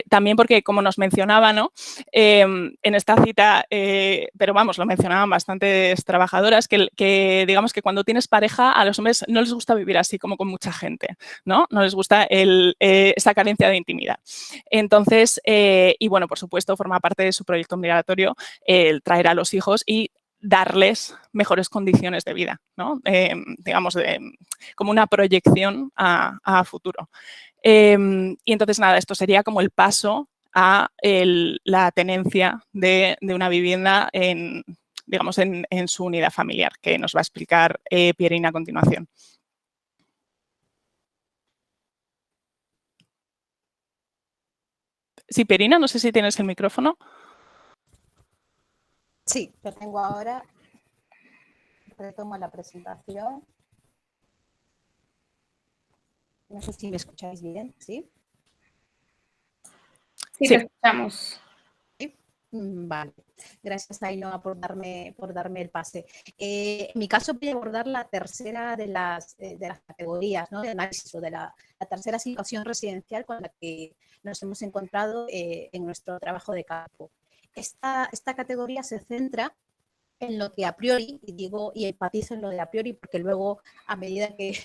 [SPEAKER 3] También porque, como nos mencionaba, ¿no? En esta cita, pero vamos, lo mencionaban bastantes trabajadoras, que digamos que cuando tienes pareja, a los hombres no les gusta vivir así como con mucha gente, ¿no? No les gusta esa carencia de intimidad. Entonces, y bueno, por supuesto, forma parte de su proyecto migratorio el traer a los hijos y darles mejores condiciones de vida, ¿no? Digamos, como una proyección a futuro. Y entonces, nada, esto sería como el paso a la tenencia de una vivienda digamos, en su unidad familiar, que nos va a explicar Pierina a continuación. Sí, Pierina, no sé si tienes el micrófono.
[SPEAKER 7] Sí, lo tengo ahora. Retomo la presentación. No sé si me escucháis bien, ¿sí?
[SPEAKER 6] Sí, te escuchamos.
[SPEAKER 7] Vale, gracias Ainhoa por darme el pase. En mi caso voy a abordar la tercera de las categorías, ¿no? De análisis, o de la tercera situación residencial con la que nos hemos encontrado en nuestro trabajo de campo. Esta categoría se centra en lo que a priori, y empatizo en lo de a priori, porque luego a medida que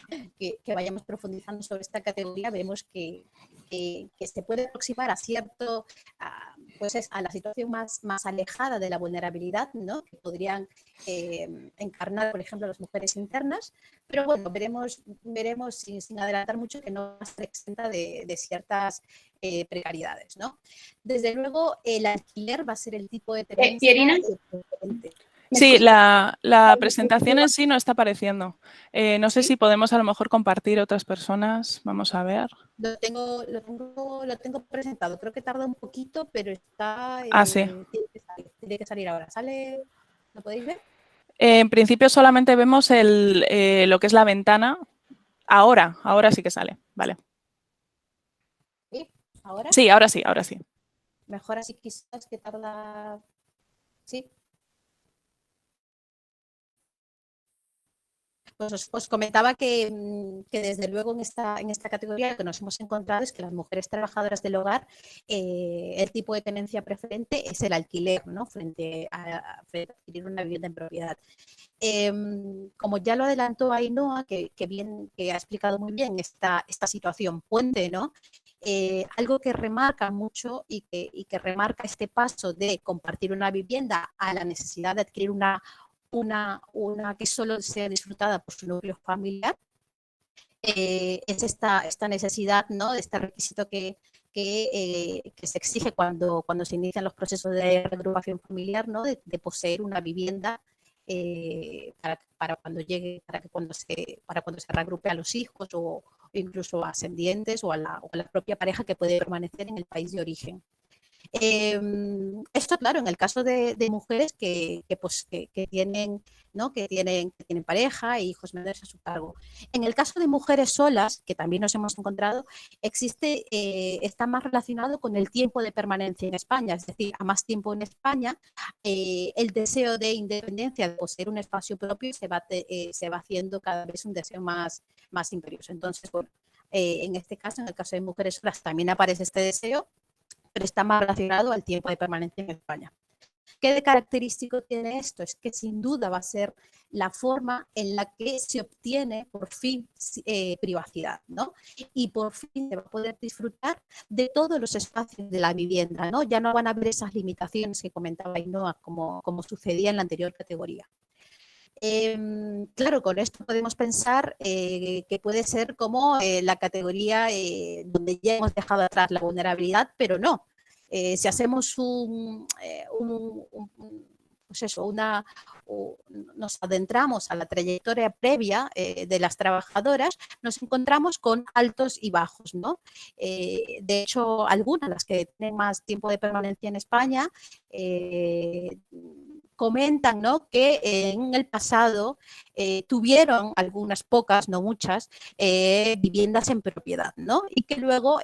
[SPEAKER 7] vayamos profundizando sobre esta categoría vemos que se puede aproximar a cierto, pues a la situación más alejada de la vulnerabilidad, ¿no? Que podrían encarnar, por ejemplo, las mujeres internas, pero bueno, veremos sin adelantar mucho que no va a estar exenta de ciertas precariedades, ¿no? Desde luego, el alquiler va a ser el tipo de tenencia
[SPEAKER 6] Pierina.
[SPEAKER 7] preferente.
[SPEAKER 3] Sí, la presentación en sí no está apareciendo. No sé si podemos a lo mejor compartir otras personas. Vamos a ver.
[SPEAKER 7] Lo tengo presentado. Creo que tarda un poquito, pero está...
[SPEAKER 3] Sí.
[SPEAKER 7] Tiene que salir ahora. ¿Sale? ¿Lo podéis ver?
[SPEAKER 3] En principio solamente vemos lo que es la ventana. Ahora sí que sale. Vale.
[SPEAKER 7] ¿Sí? ¿Ahora?
[SPEAKER 3] Sí, ahora sí, ahora sí.
[SPEAKER 7] Mejor así quizás que tarda... ¿Sí? Pues os comentaba que desde luego en esta categoría lo que nos hemos encontrado es que las mujeres trabajadoras del hogar, el tipo de tenencia preferente es el alquiler, ¿no? Frente a adquirir una vivienda en propiedad. Como ya lo adelantó Ainhoa, que ha explicado muy bien esta situación puente, ¿no? Algo que remarca mucho y que remarca este paso de compartir una vivienda a la necesidad de adquirir una que solo sea disfrutada por su núcleo familiar, es esta necesidad, ¿no? De este requisito que se exige cuando se inician los procesos de reagrupación familiar, ¿no? De poseer una vivienda para cuando se reagrupe a los hijos o incluso a ascendientes o a la propia pareja que puede permanecer en el país de origen. Esto, claro, en el caso de mujeres que tienen, ¿no? que tienen pareja e hijos menores a su cargo. En el caso de mujeres solas, que también nos hemos encontrado, está más relacionado con el tiempo de permanencia en España, es decir, a más tiempo en España, el deseo de independencia, de poseer un espacio propio, se va haciendo cada vez un deseo más imperioso. Entonces, bueno, en este caso, en el caso de mujeres solas, también aparece este deseo, pero está más relacionado al tiempo de permanencia en España. ¿Qué de característico tiene esto? Es que sin duda va a ser la forma en la que se obtiene por fin privacidad, ¿no? Y por fin se va a poder disfrutar de todos los espacios de la vivienda, ¿no? Ya no van a haber esas limitaciones que comentaba Ainhoa, como sucedía en la anterior categoría. Claro, con esto podemos pensar que puede ser como la categoría donde ya hemos dejado atrás la vulnerabilidad, pero no. Si hacemos nos adentramos a la trayectoria previa de las trabajadoras, nos encontramos con altos y bajos, ¿no? De hecho, algunas, las que tienen más tiempo de permanencia en España, comentan, ¿no? Que en el pasado tuvieron algunas pocas, no muchas, viviendas en propiedad, ¿no? Y que luego,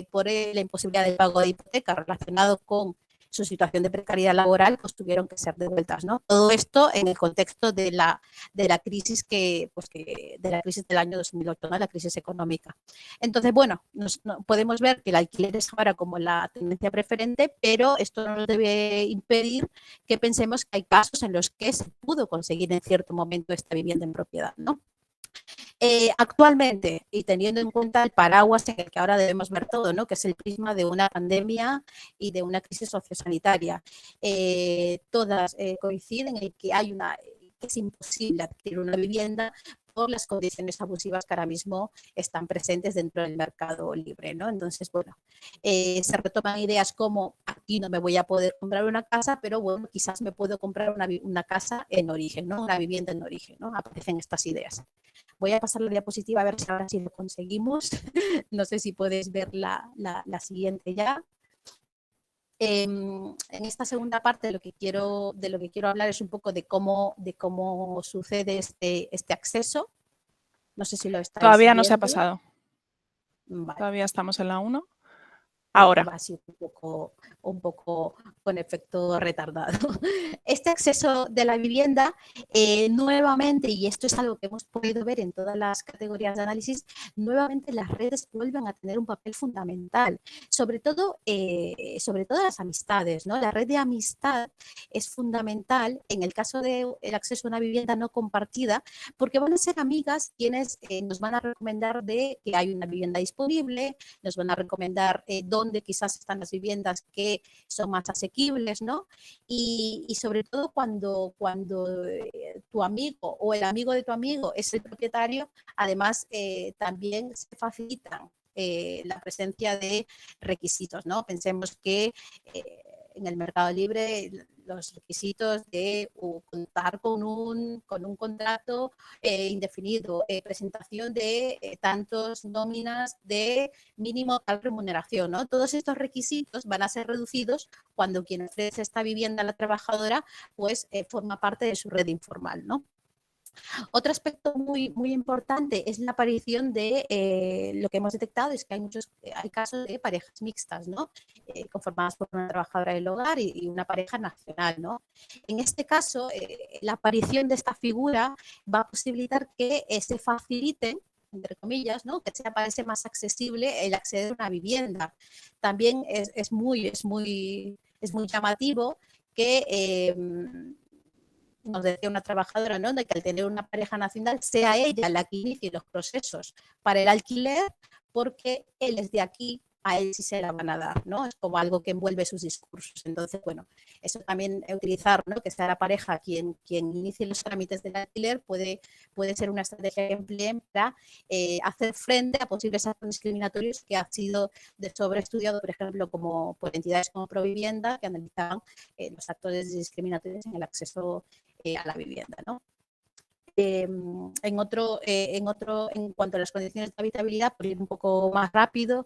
[SPEAKER 7] por la imposibilidad del pago de hipoteca relacionado con su situación de precariedad laboral, pues tuvieron que ser devueltas, ¿no? Todo esto en el contexto de la crisis de la crisis del año 2008, ¿no? La crisis económica. Entonces, bueno, podemos ver que el alquiler es ahora como la tendencia preferente, pero esto no nos debe impedir que pensemos que hay casos en los que se pudo conseguir en cierto momento esta vivienda en propiedad, ¿no? Actualmente, y teniendo en cuenta el paraguas en el que ahora debemos ver todo, ¿no? Que es el prisma de una pandemia y de una crisis sociosanitaria, todas coinciden en que que es imposible adquirir una vivienda por las condiciones abusivas que ahora mismo están presentes dentro del mercado libre, ¿no? Entonces, bueno, se retoman ideas como aquí no me voy a poder comprar una casa, pero bueno, quizás me puedo comprar una casa en origen, ¿no? Una vivienda en origen, ¿no? Aparecen estas ideas. Voy a pasar la diapositiva a ver si ahora sí lo conseguimos. No sé si puedes ver la siguiente ya. En esta segunda parte de lo que quiero hablar es un poco de cómo sucede este acceso. No sé si lo estáis
[SPEAKER 3] Todavía
[SPEAKER 7] viendo.
[SPEAKER 3] no se ha pasado.
[SPEAKER 7] Vale.
[SPEAKER 3] Todavía estamos en la 1. Ahora.
[SPEAKER 7] Va así un poco con efecto retardado. Este acceso de la vivienda, nuevamente, y esto es algo que hemos podido ver en todas las categorías de análisis, nuevamente las redes vuelven a tener un papel fundamental, sobre todo las amistades, ¿no? La red de amistad es fundamental en el caso del acceso a una vivienda no compartida, porque van a ser amigas quienes nos van a recomendar de que hay una vivienda disponible, nos van a recomendar dónde quizás están las viviendas que son más asequibles, ¿no? Y sobre todo cuando tu amigo o el amigo de tu amigo es el propietario, además también se facilitan la presencia de requisitos, ¿no? Pensemos que en el mercado libre los requisitos de contar con un contrato indefinido, presentación de tantos nóminas de mínimo tal remuneración, ¿no? Todos estos requisitos van a ser reducidos cuando quien ofrece esta vivienda a la trabajadora pues forma parte de su red informal, ¿no? Otro aspecto muy, muy importante es la aparición de lo que hemos detectado, es que hay casos de parejas mixtas, ¿no? Conformadas por una trabajadora del hogar y una pareja nacional, ¿no? En este caso, la aparición de esta figura va a posibilitar que se faciliten, entre comillas, ¿no? Que sea parece más accesible el acceder a una vivienda. También es muy llamativo que nos decía una trabajadora, ¿no? De que al tener una pareja nacional sea ella la que inicie los procesos para el alquiler porque él es de aquí, a él sí se la van a dar, ¿no? Es como algo que envuelve sus discursos. Entonces, bueno, eso también utilizar, ¿no? Que sea la pareja quien inicie los trámites del alquiler puede ser una estrategia que empleen para hacer frente a posibles actos discriminatorios que han sido de sobreestudiado, por ejemplo, por entidades como Provivienda, que analizaban los actores discriminatorios en el acceso a la vivienda, ¿no? En cuanto a las condiciones de habitabilidad, por ir un poco más rápido,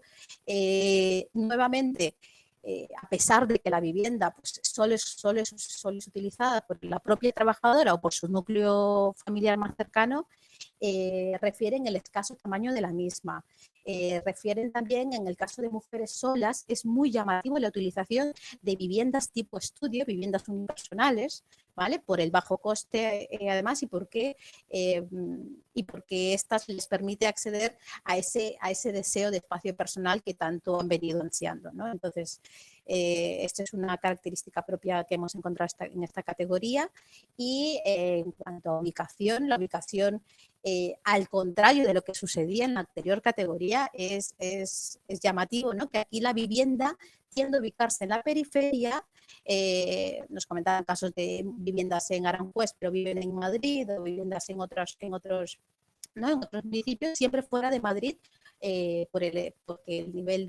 [SPEAKER 7] nuevamente, a pesar de que la vivienda pues, solo es utilizada por la propia trabajadora o por su núcleo familiar más cercano, refieren el escaso tamaño de la misma. Refieren también, en el caso de mujeres solas, es muy llamativo la utilización de viviendas tipo estudio, viviendas unipersonales, ¿vale? Por el bajo coste, además, y porque estas les permite acceder a ese deseo de espacio personal que tanto han venido ansiando, ¿no? Entonces, esta es una característica propia que hemos encontrado en esta categoría. Y en cuanto a ubicación, la ubicación, al contrario de lo que sucedía en la anterior categoría, es llamativo, ¿no? Que aquí la vivienda tiende a ubicarse en la periferia. Nos comentaban casos de viviendas en Aranjuez, pero viven en Madrid, o viviendas en otros municipios, siempre fuera de Madrid, porque el nivel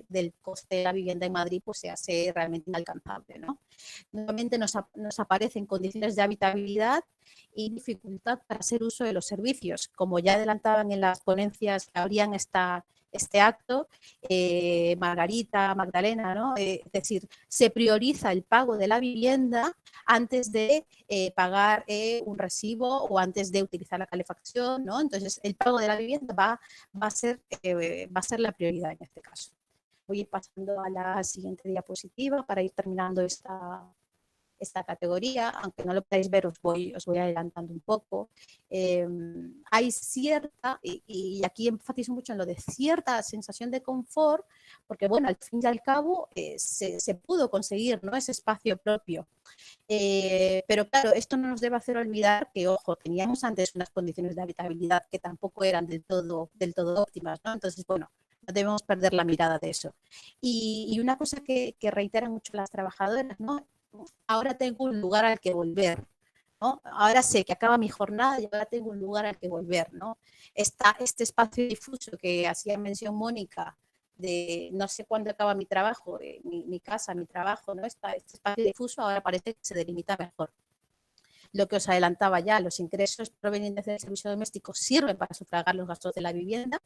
[SPEAKER 7] del coste de la vivienda en Madrid pues, se hace realmente inalcanzable, ¿no? Nuevamente nos aparecen condiciones de habitabilidad y dificultad para hacer uso de los servicios. Como ya adelantaban en las ponencias que abrían este acto, Margarita, Magdalena, ¿no? Es decir, se prioriza el pago de la vivienda antes de pagar un recibo o antes de utilizar la calefacción, ¿no? Entonces, el pago de la vivienda va a ser la prioridad en este caso. Voy a ir pasando a la siguiente diapositiva para ir terminando esta categoría, aunque no lo podáis ver, os voy adelantando un poco. Hay cierta, y aquí enfatizo mucho en lo de cierta sensación de confort, porque bueno, al fin y al cabo se pudo conseguir, ¿no?, ese espacio propio. Pero claro, esto no nos debe hacer olvidar que, ojo, teníamos antes unas condiciones de habitabilidad que tampoco eran del todo óptimas, ¿no? Entonces, bueno, no debemos perder la mirada de eso. Y una cosa que reiteran mucho las trabajadoras, ¿no? Ahora tengo un lugar al que volver, ¿no? Ahora sé que acaba mi jornada y ahora tengo un lugar al que volver, ¿no? Este espacio difuso que hacía mención Mónica, de no sé cuándo acaba mi trabajo, mi casa, mi trabajo, ¿no? Este espacio difuso ahora parece que se delimita mejor. Lo que os adelantaba ya, los ingresos provenientes del servicio doméstico sirven para sufragar los gastos de la vivienda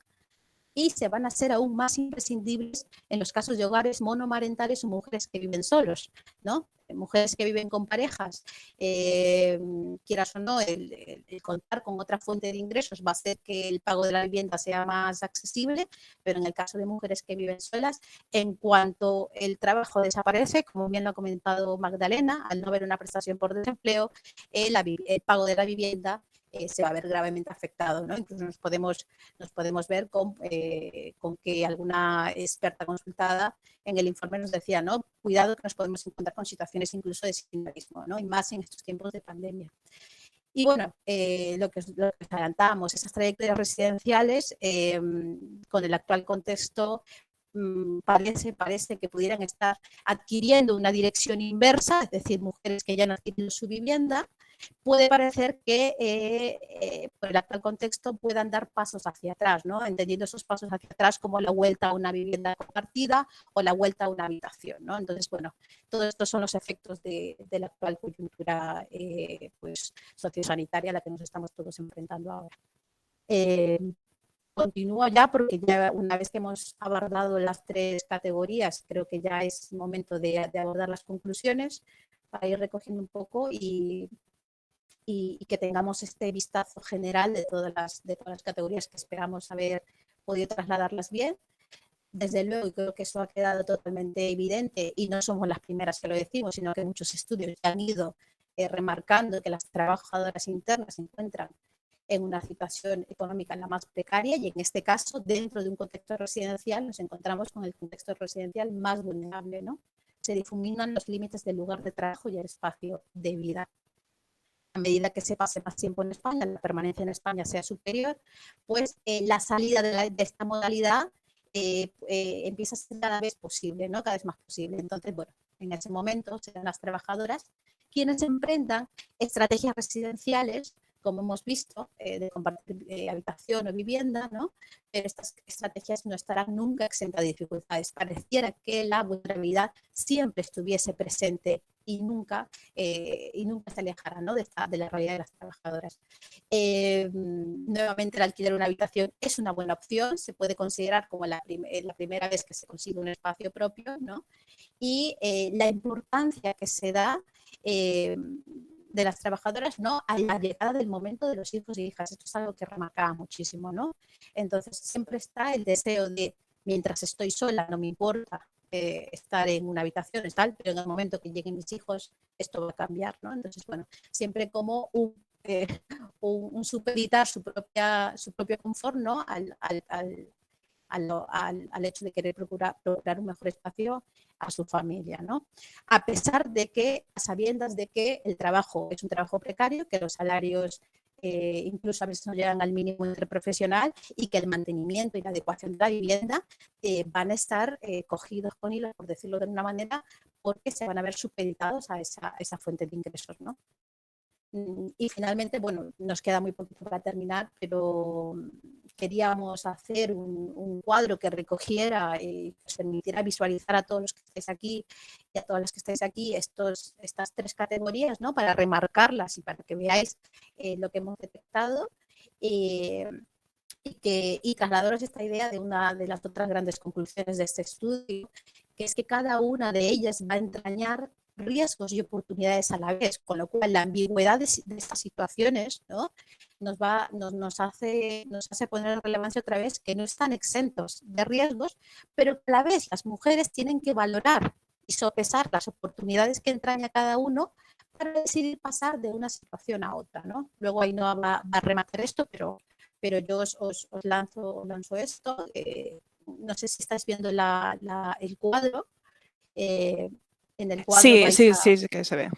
[SPEAKER 7] y se van a hacer aún más imprescindibles en los casos de hogares monomarentales o mujeres que viven solos, ¿no? Mujeres que viven con parejas, quieras o no, el contar con otra fuente de ingresos va a hacer que el pago de la vivienda sea más accesible, pero en el caso de mujeres que viven solas, en cuanto el trabajo desaparece, como bien lo ha comentado Magdalena, al no haber una prestación por desempleo, el pago de la vivienda se va a ver gravemente afectado, ¿no? Incluso nos podemos ver con que alguna experta consultada en el informe nos decía, ¿no? Cuidado que nos podemos encontrar con situaciones incluso de sinhogarismo, ¿no? Y más en estos tiempos de pandemia. Y bueno, lo que adelantábamos, esas trayectorias residenciales con el actual contexto parece que pudieran estar adquiriendo una dirección inversa, es decir, mujeres que ya no adquirido su vivienda, puede parecer que por el actual contexto puedan dar pasos hacia atrás, ¿no? Entendiendo esos pasos hacia atrás como la vuelta a una vivienda compartida o la vuelta a una habitación, ¿no? Entonces, bueno, todos estos son los efectos de la actual coyuntura pues, sociosanitaria a la que nos estamos todos enfrentando ahora. Continúo ya porque ya una vez que hemos abordado las tres categorías, creo que ya es momento de abordar las conclusiones para ir recogiendo un poco y que tengamos este vistazo general de todas las categorías que esperamos haber podido trasladarlas bien. Desde luego, creo que eso ha quedado totalmente evidente y no somos las primeras que lo decimos, sino que muchos estudios ya han ido remarcando que las trabajadoras internas se encuentran en una situación económica la más precaria y en este caso, dentro de un contexto residencial, nos encontramos con el contexto residencial más vulnerable, ¿no? Se difuminan los límites del lugar de trabajo y el espacio de vida. A medida que se pase más tiempo en España, la permanencia en España sea superior, pues la salida de esta modalidad empieza a ser cada vez posible, ¿no? Cada vez más posible. Entonces, bueno, en ese momento serán las trabajadoras quienes emprendan estrategias residenciales, como hemos visto, de compartir habitación o vivienda, ¿no? Pero estas estrategias no estarán nunca exentas de dificultades. Pareciera que la vulnerabilidad siempre estuviese presente y nunca se alejara, ¿no?, de la realidad de las trabajadoras. Nuevamente, el alquiler de una habitación es una buena opción, se puede considerar como la primera vez que se consigue un espacio propio, ¿no? Y la importancia que se da de las trabajadoras, ¿no?, a la llegada del momento de los hijos e hijas. Esto es algo que remarcaba muchísimo, ¿no? Entonces, siempre está el deseo de, mientras estoy sola, no me importa estar en una habitación, tal, pero en el momento que lleguen mis hijos, esto va a cambiar, ¿no? Entonces, bueno, siempre como un supeditar su propio confort, ¿no?, al hecho de querer procurar un mejor espacio a su familia, ¿no? A pesar de que, a sabiendas de que el trabajo es un trabajo precario, que los salarios incluso a veces no llegan al mínimo interprofesional y que el mantenimiento y la adecuación de la vivienda van a estar cogidos con hilos, por decirlo de una manera, porque se van a ver supeditados a esa fuente de ingresos, ¿no? Y finalmente, bueno, nos queda muy poquito para terminar, pero queríamos hacer un cuadro que recogiera y que os permitiera visualizar a todos los que estáis aquí y a todas las que estáis aquí estas tres categorías, ¿no?, para remarcarlas y para que veáis lo que hemos detectado y trasladaros esta idea de una de las otras grandes conclusiones de este estudio, que es que cada una de ellas va a entrañar riesgos y oportunidades a la vez, con lo cual la ambigüedad de estas situaciones, ¿no?, nos hace poner en relevancia otra vez que no están exentos de riesgos, pero que a la vez las mujeres tienen que valorar y sopesar las oportunidades que entraña cada uno para decidir pasar de una situación a otra, ¿no? Luego ahí no va a rematar esto, pero yo os lanzo esto. No sé si estáis viendo el cuadro. En el cuadro
[SPEAKER 3] sí, que se ve.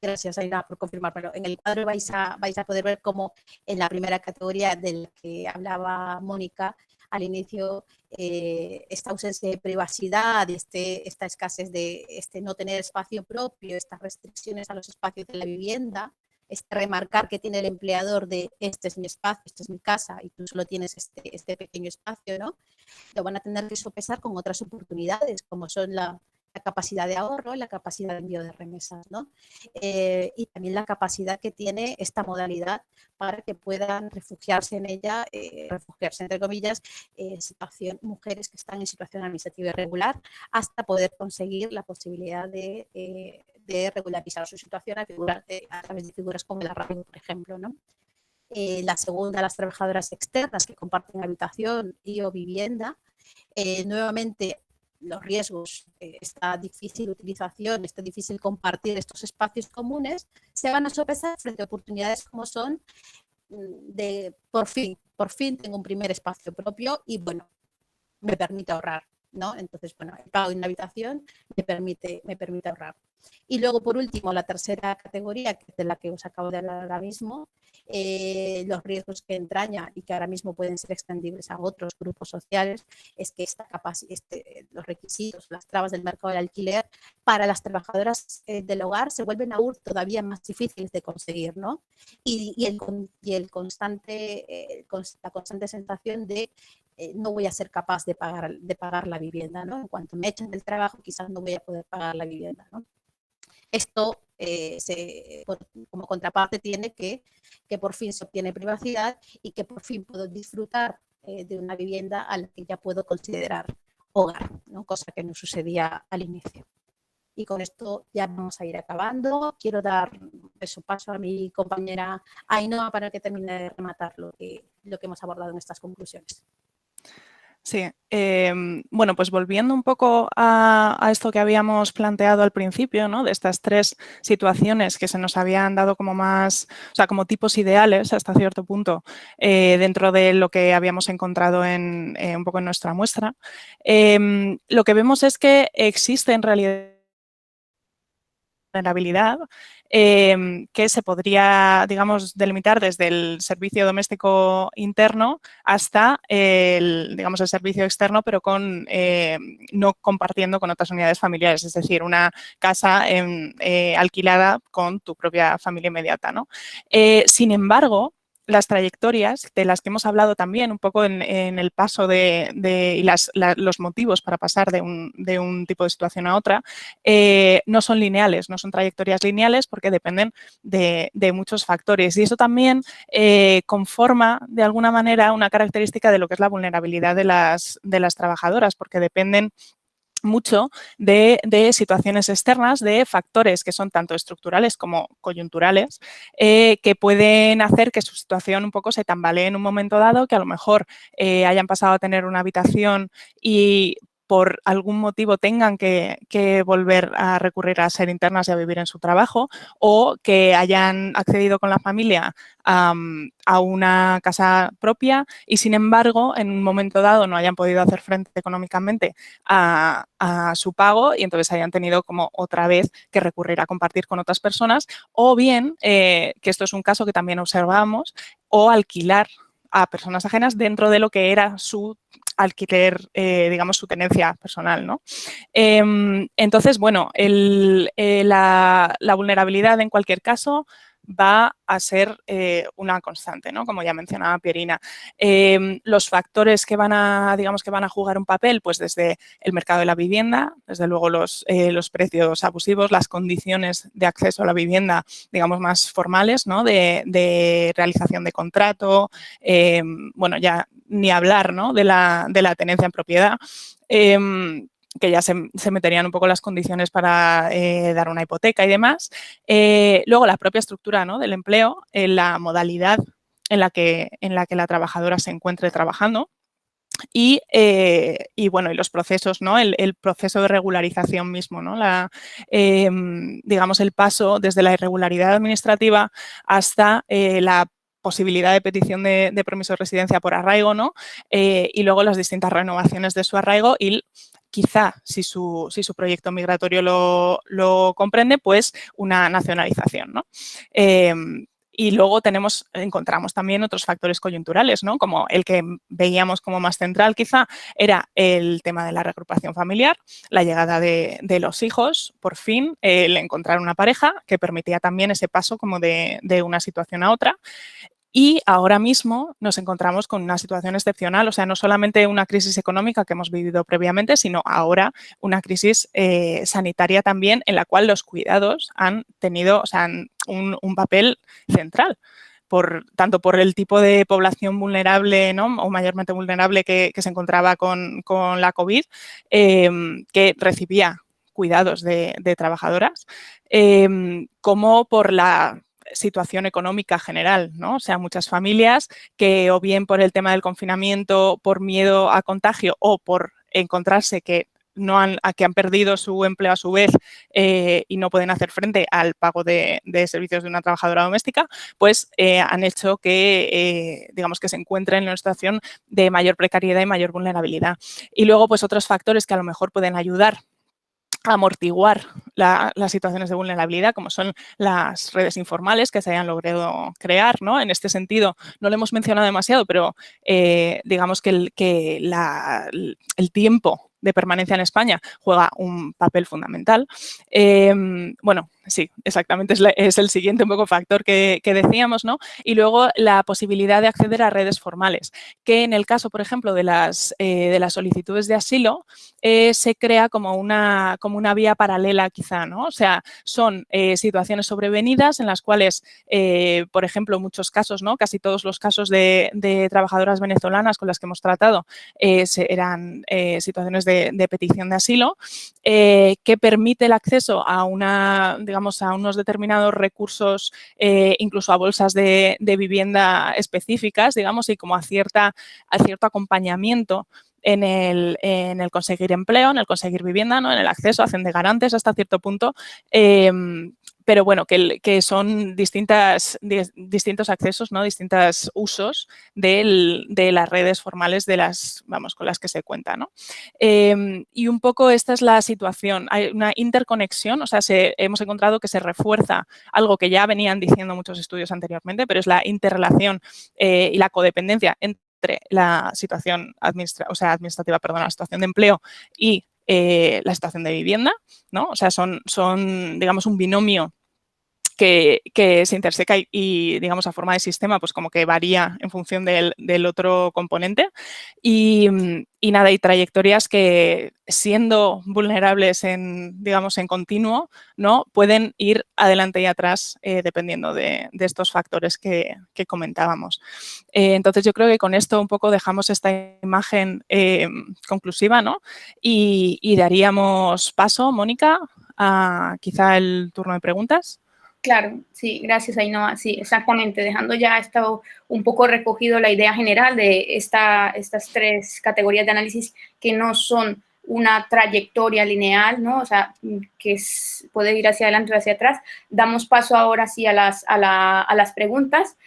[SPEAKER 7] Gracias, Aina, por confirmármelo. En el cuadro vais a poder ver cómo en la primera categoría de la que hablaba Mónica al inicio, esta ausencia de privacidad, esta escasez de no tener espacio propio, estas restricciones a los espacios de la vivienda, remarcar que tiene el empleador de este es mi espacio, esta es mi casa y tú solo tienes este pequeño espacio, ¿no? Lo van a tener que sopesar con otras oportunidades, como son la capacidad de ahorro, la capacidad de envío de remesas, ¿no? Y también la capacidad que tiene esta modalidad para que puedan refugiarse en ella, refugiarse entre comillas, mujeres que están en situación administrativa irregular, hasta poder conseguir la posibilidad de regularizar su situación a través de figuras como el arraigo, por ejemplo, ¿no? La segunda, las trabajadoras externas que comparten habitación y o vivienda. Nuevamente, los riesgos, esta difícil utilización, este difícil compartir estos espacios comunes, se van a sopesar frente a oportunidades como son de por fin tengo un primer espacio propio y bueno, me permite ahorrar, ¿no? Entonces, bueno, el pago de una habitación me permite ahorrar. Y luego, por último, la tercera categoría, que es de la que os acabo de hablar ahora mismo, los riesgos que entraña y que ahora mismo pueden ser extendibles a otros grupos sociales, es que los requisitos, las trabas del mercado del alquiler para las trabajadoras del hogar se vuelven aún todavía más difíciles de conseguir, ¿no? La constante sensación de no voy a ser capaz de pagar la vivienda, ¿no? En cuanto me echen del trabajo, quizás no voy a poder pagar la vivienda, ¿no? Esto, como contraparte, tiene que por fin se obtiene privacidad y que por fin puedo disfrutar de una vivienda a la que ya puedo considerar hogar, ¿no? Cosa que no sucedía al inicio. Y con esto ya vamos a ir acabando. Quiero dar paso a mi compañera Ainhoa para que termine de rematar lo que hemos abordado en estas conclusiones.
[SPEAKER 3] Sí, bueno, pues volviendo un poco a esto que habíamos planteado al principio, ¿no? De estas tres situaciones que se nos habían dado como más, o sea, como tipos ideales hasta cierto punto dentro de lo que habíamos encontrado un poco en nuestra muestra, lo que vemos es que existe en realidad vulnerabilidad que se podría, digamos, delimitar desde el servicio doméstico interno hasta el servicio externo, pero no compartiendo con otras unidades familiares, es decir, una casa alquilada con tu propia familia inmediata, ¿no? Sin embargo, las trayectorias de las que hemos hablado también un poco en el paso y los motivos para pasar de un tipo de situación a otra no son lineales, no son trayectorias lineales porque dependen de muchos factores y eso también conforma de alguna manera una característica de lo que es la vulnerabilidad de las trabajadoras porque dependen mucho de situaciones externas, de factores que son tanto estructurales como coyunturales, que pueden hacer que su situación un poco se tambalee en un momento dado, que a lo mejor hayan pasado a tener una habitación y por algún motivo tengan que volver a recurrir a ser internas y a vivir en su trabajo o que hayan accedido con la familia a una casa propia y, sin embargo, en un momento dado no hayan podido hacer frente económicamente a su pago y entonces hayan tenido como otra vez que recurrir a compartir con otras personas o bien, que esto es un caso que también observamos, o alquilar a personas ajenas dentro de lo que era su alquiler, digamos, su tenencia personal, ¿no? Entonces, bueno, la vulnerabilidad en cualquier caso va a ser una constante, ¿no? Como ya mencionaba Pierina. Los factores que van a jugar un papel, pues desde el mercado de la vivienda, desde luego los precios abusivos, las condiciones de acceso a la vivienda, digamos, más formales, ¿no? De realización de contrato, bueno, ya ni hablar, ¿no? de la tenencia en propiedad. Que ya se meterían un poco las condiciones para dar una hipoteca y demás. Luego, la propia estructura, ¿no? del empleo, la modalidad en la que la trabajadora se encuentre trabajando. Y bueno, y los procesos, ¿no? El proceso de regularización mismo, ¿no? Digamos, el paso desde la irregularidad administrativa hasta la posibilidad de petición de permiso de residencia por arraigo, ¿no? Y luego las distintas renovaciones de su arraigo y quizá, si su proyecto migratorio lo comprende, pues una nacionalización, ¿no? Y luego encontramos también otros factores coyunturales, ¿no? Como el que veíamos como más central quizá era el tema de la reagrupación familiar, la llegada de los hijos, por fin, el encontrar una pareja que permitía también ese paso como de una situación a otra. Y ahora mismo nos encontramos con una situación excepcional, o sea, no solamente una crisis económica que hemos vivido previamente, sino ahora una crisis sanitaria también en la cual los cuidados han tenido, o sea, un papel central. Tanto por el tipo de población vulnerable, ¿no? O mayormente vulnerable que se encontraba con la COVID, que recibía cuidados de trabajadoras, como por la situación económica general, ¿no? O sea, muchas familias que o bien por el tema del confinamiento, por miedo a contagio o por encontrarse que han perdido su empleo a su vez y no pueden hacer frente al pago de servicios de una trabajadora doméstica, pues han hecho que, digamos, que se encuentren en una situación de mayor precariedad y mayor vulnerabilidad. Y luego, pues otros factores que a lo mejor pueden ayudar a amortiguar las situaciones de vulnerabilidad, como son las redes informales que se hayan logrado crear, ¿no? En este sentido, no lo hemos mencionado demasiado, pero digamos que el tiempo de permanencia en España juega un papel fundamental. Bueno, sí, exactamente, es el siguiente un poco factor que decíamos, ¿no? Y luego la posibilidad de acceder a redes formales, que en el caso, por ejemplo, de las solicitudes de asilo, se crea como una vía paralela quizá, ¿no? O sea, son situaciones sobrevenidas en las cuales, por ejemplo, muchos casos, ¿no? Casi todos los casos de trabajadoras venezolanas con las que hemos tratado eran situaciones de petición de asilo, que permite el acceso a a unos determinados recursos, incluso a bolsas de vivienda específicas, digamos, y como a cierto acompañamiento en el conseguir empleo, en el conseguir vivienda, ¿no? En el acceso, hacen de garantes hasta cierto punto, pero bueno, que son distintos accesos, ¿no? Distintos usos de las redes formales con las que se cuenta, ¿no? Y un poco esta es la situación. Hay una interconexión, o sea, hemos encontrado que se refuerza algo que ya venían diciendo muchos estudios anteriormente, pero es la interrelación y la codependencia entre la situación administrativa, la situación de empleo y la situación de vivienda, ¿no? O sea, son digamos, un binomio que se interseca y, digamos, a forma de sistema, pues como que varía en función del otro componente. Y nada, hay trayectorias que, siendo vulnerables digamos, en continuo, ¿no? Pueden ir adelante y atrás dependiendo de estos factores que comentábamos. Entonces, yo creo que con esto un poco dejamos esta imagen conclusiva, ¿no? Y daríamos paso, Mónica, a quizá el turno de preguntas.
[SPEAKER 6] Claro, sí, gracias, Ainhoa. Sí, exactamente, dejando ya esto un poco recogido la idea general de estas tres categorías de análisis que no son una trayectoria lineal, ¿no? O sea, que puede ir hacia adelante o hacia atrás. Damos paso ahora sí a las preguntas.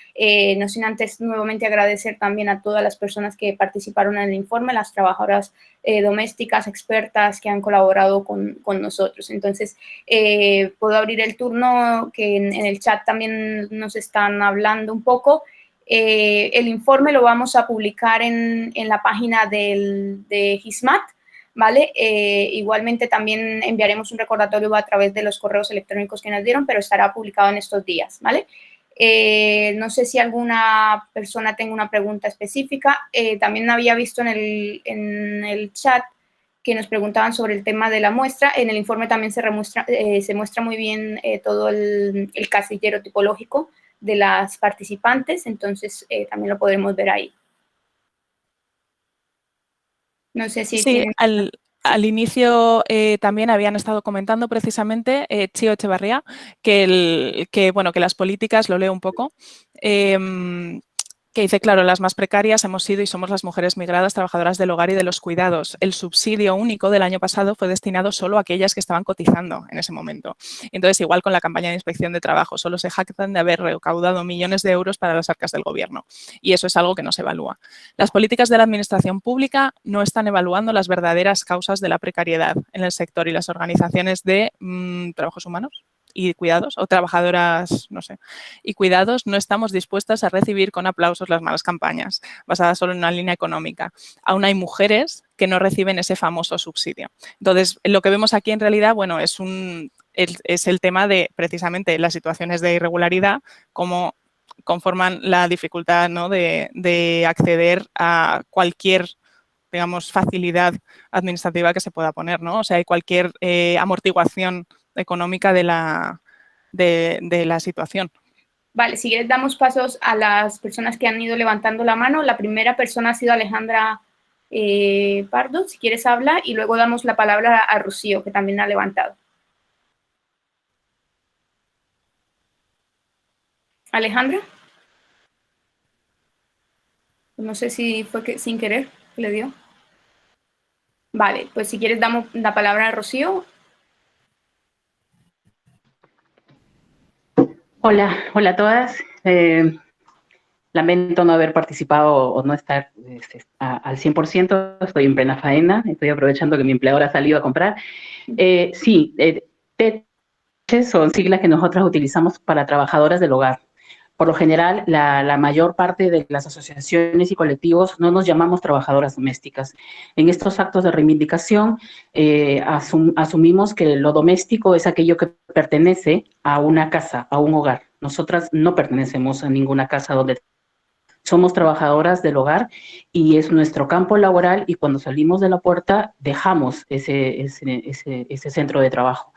[SPEAKER 6] No sin antes nuevamente agradecer también a todas las personas que participaron en el informe, las trabajadoras domésticas, expertas que han colaborado con nosotros. Entonces, puedo abrir el turno, que en el chat también nos están hablando un poco. El informe lo vamos a publicar en la página de GISMAT, ¿vale? Igualmente también enviaremos un recordatorio a través de los correos electrónicos que nos dieron, pero estará publicado en estos días, ¿vale? No sé si alguna persona tenga una pregunta específica. También había visto en el chat que nos preguntaban sobre el tema de la muestra. En el informe también se muestra muy bien todo el casillero tipológico de las participantes, entonces también lo podremos ver ahí. No sé si...
[SPEAKER 3] Sí, al inicio también habían estado comentando precisamente Chío Echevarría que las políticas, lo leo un poco, que dice, claro, las más precarias hemos sido y somos las mujeres migradas, trabajadoras del hogar y de los cuidados. El subsidio único del año pasado fue destinado solo a aquellas que estaban cotizando en ese momento. Entonces, igual con la campaña de inspección de trabajo, solo se jactan de haber recaudado millones de euros para las arcas del gobierno. Y eso es algo que no se evalúa. Las políticas de la administración pública no están evaluando las verdaderas causas de la precariedad en el sector y las organizaciones de trabajos humanos y cuidados, o trabajadoras, no sé, y cuidados, no estamos dispuestas a recibir con aplausos las malas campañas, basadas solo en una línea económica. Aún hay mujeres que no reciben ese famoso subsidio. Entonces, lo que vemos aquí en realidad, bueno, es el tema de precisamente las situaciones de irregularidad, cómo conforman la dificultad, ¿no?, de acceder a cualquier, digamos, facilidad administrativa que se pueda poner, ¿no? O sea, hay cualquier amortiguación económica de la situación.
[SPEAKER 6] Vale, si quieres damos pasos a las personas que han ido levantando la mano. La primera persona ha sido Alejandra Pardo, si quieres habla, y luego damos la palabra a Rocío, que también ha levantado. Alejandra. No sé si fue sin querer que le dio. Vale, pues si quieres damos la palabra a Rocío.
[SPEAKER 8] Hola a todas. Lamento no haber participado o no estar al 100%. Estoy en plena faena. Estoy aprovechando que mi empleadora ha salido a comprar. Sí, TECHE son siglas que nosotras utilizamos para trabajadoras del hogar. Por lo general, la mayor parte de las asociaciones y colectivos no nos llamamos trabajadoras domésticas. En estos actos de reivindicación asumimos que lo doméstico es aquello que pertenece a una casa, a un hogar. Nosotras no pertenecemos a ninguna casa donde somos trabajadoras del hogar y es nuestro campo laboral, y cuando salimos de la puerta dejamos ese centro de trabajo.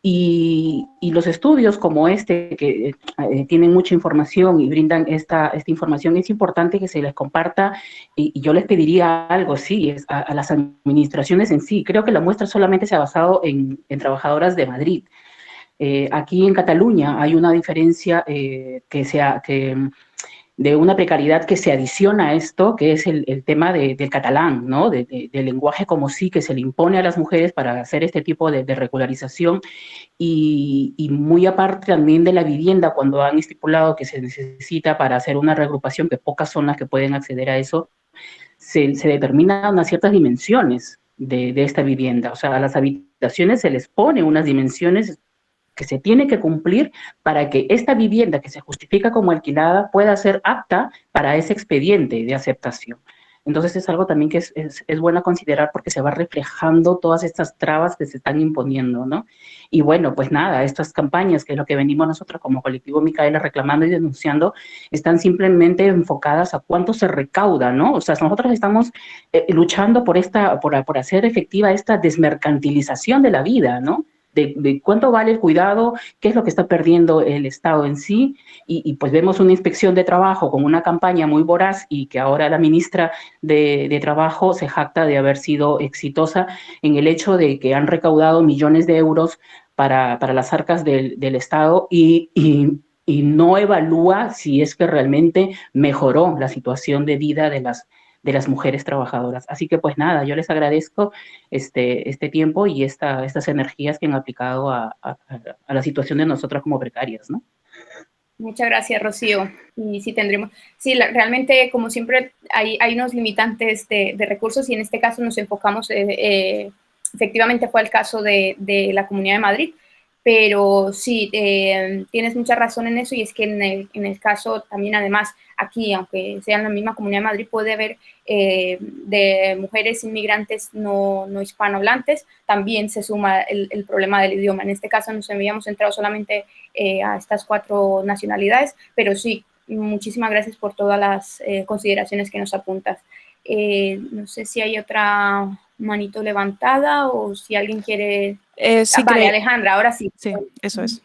[SPEAKER 8] Y los estudios como este, que tienen mucha información y brindan esta información, es importante que se les comparta, y yo les pediría algo, sí, a las administraciones en sí. Creo que la muestra solamente se ha basado en trabajadoras de Madrid. Aquí en Cataluña hay una diferencia de una precariedad que se adiciona a esto, que es el tema del catalán, ¿no? Del lenguaje como sí que se le impone a las mujeres para hacer este tipo de regularización, y muy aparte también de la vivienda, cuando han estipulado que se necesita para hacer una reagrupación, que pocas son las que pueden acceder a eso, se determinan unas ciertas dimensiones de esta vivienda. O sea, a las habitaciones se les pone unas dimensiones que se tiene que cumplir para que esta vivienda que se justifica como alquilada pueda ser apta para ese expediente de aceptación. Entonces es algo también que es bueno considerar, porque se va reflejando todas estas trabas que se están imponiendo, ¿no? Y bueno, pues nada, estas campañas, que es lo que venimos nosotros como colectivo Micaela reclamando y denunciando, están simplemente enfocadas a cuánto se recauda, ¿no? O sea, nosotros estamos luchando por hacer efectiva esta desmercantilización de la vida, ¿no? De cuánto vale el cuidado, qué es lo que está perdiendo el Estado en sí, y pues vemos una inspección de trabajo con una campaña muy voraz, y que ahora la ministra de Trabajo se jacta de haber sido exitosa en el hecho de que han recaudado millones de euros para las arcas del Estado, y no evalúa si es que realmente mejoró la situación de vida de las mujeres trabajadoras. Así que pues nada, yo les agradezco este tiempo y estas energías que han aplicado a la situación de nosotras como precarias, ¿no?
[SPEAKER 6] Muchas gracias, Rocío. Y sí tendremos, sí, realmente, como siempre, hay unos limitantes de recursos, y en este caso nos enfocamos, efectivamente fue el caso de la Comunidad de Madrid, pero sí, tienes mucha razón en eso, y es que en el caso también, además, aquí, aunque sea en la misma Comunidad de Madrid, puede haber de mujeres inmigrantes no hispanohablantes, también se suma el problema del idioma. En este caso nos habíamos centrado solamente a estas 4 nacionalidades, pero sí, muchísimas gracias por todas las consideraciones que nos apuntas. No sé si hay otra manito levantada o si alguien quiere...
[SPEAKER 3] Sí,
[SPEAKER 6] vale, Alejandra, ahora sí.
[SPEAKER 3] Sí, eso es.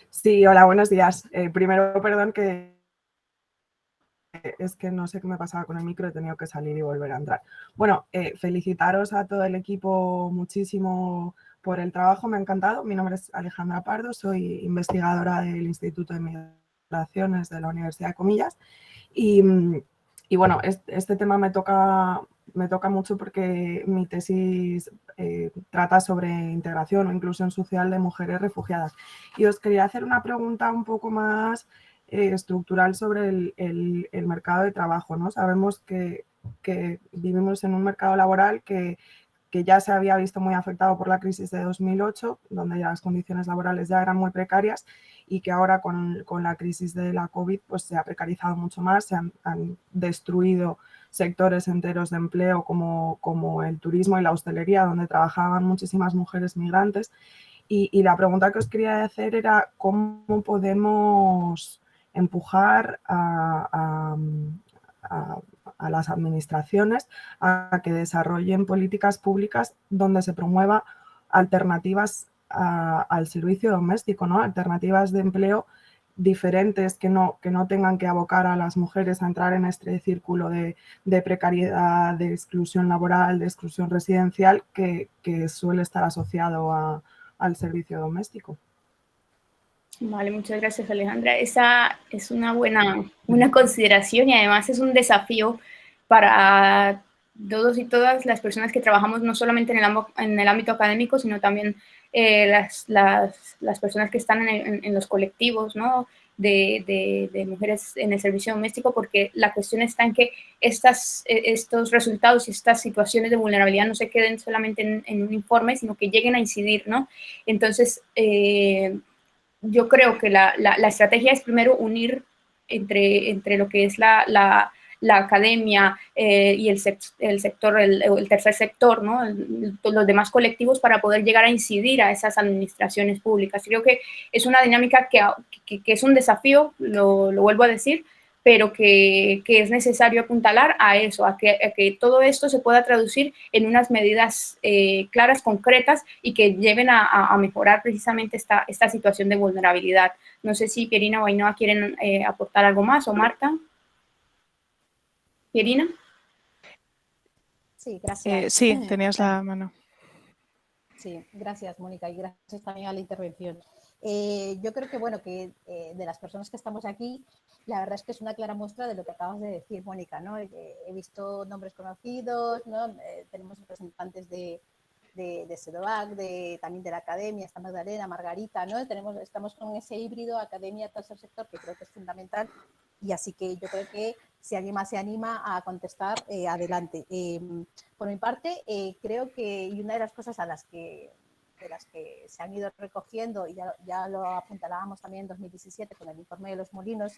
[SPEAKER 9] Sí, hola, buenos días. Primero, perdón, que es que no sé qué me pasaba con el micro, he tenido que salir y volver a entrar. Bueno, felicitaros a todo el equipo muchísimo por el trabajo, me ha encantado. Mi nombre es Alejandra Pardo, soy investigadora del Instituto de Migración instalaciones de la Universidad de Comillas. Y bueno, este tema me toca mucho porque mi tesis trata sobre integración o inclusión social de mujeres refugiadas. Y os quería hacer una pregunta un poco más estructural sobre el mercado de trabajo, ¿no? Sabemos que vivimos en un mercado laboral que ya se había visto muy afectado por la crisis de 2008, donde ya las condiciones laborales ya eran muy precarias, y que ahora con la crisis de la COVID pues se ha precarizado mucho más, se han destruido sectores enteros de empleo como el turismo y la hostelería, donde trabajaban muchísimas mujeres migrantes. Y la pregunta que os quería hacer era cómo podemos empujar a las administraciones a que desarrollen políticas públicas donde se promueva alternativas al servicio doméstico, ¿no? Alternativas de empleo diferentes que no tengan que abocar a las mujeres a entrar en este círculo de precariedad, de exclusión laboral, de exclusión residencial que suele estar asociado al servicio doméstico.
[SPEAKER 6] Vale, muchas gracias, Alejandra. Esa es una buena consideración y además es un desafío para todos y todas las personas que trabajamos no solamente en el ámbito académico, sino también las personas que están en los colectivos, ¿no? de mujeres en el servicio doméstico, porque la cuestión está en que estos resultados y estas situaciones de vulnerabilidad no se queden solamente en un informe, sino que lleguen a incidir, ¿no? Entonces, yo creo que la estrategia es primero unir entre lo que es la academia y el sector, el tercer sector, ¿no? Los demás colectivos, para poder llegar a incidir a esas administraciones públicas. Creo que es una dinámica que es un desafío, lo vuelvo a decir, pero que es necesario apuntalar a eso, a que todo esto se pueda traducir en unas medidas claras, concretas, y que lleven a mejorar precisamente esta situación de vulnerabilidad. No sé si Pierina o Ainhoa quieren aportar algo más, o Marta. Pierina.
[SPEAKER 7] Sí, gracias.
[SPEAKER 3] Sí, tenías la mano.
[SPEAKER 7] Sí, gracias, Mónica, y gracias también a la intervención. Yo creo que, bueno, que de las personas que estamos aquí, la verdad es que es una clara muestra de lo que acabas de decir, Mónica, ¿no? He visto nombres conocidos, ¿no? Tenemos representantes de SEDOAC, también de la academia, está Magdalena, Margarita, ¿no? Estamos con ese híbrido academia, tercer sector, que creo que es fundamental, y así que yo creo que si alguien más se anima a contestar, adelante. Por mi parte, creo que, y una de las cosas de las que se han ido recogiendo, y ya lo apuntalábamos también en 2017 con el informe de los Molinos,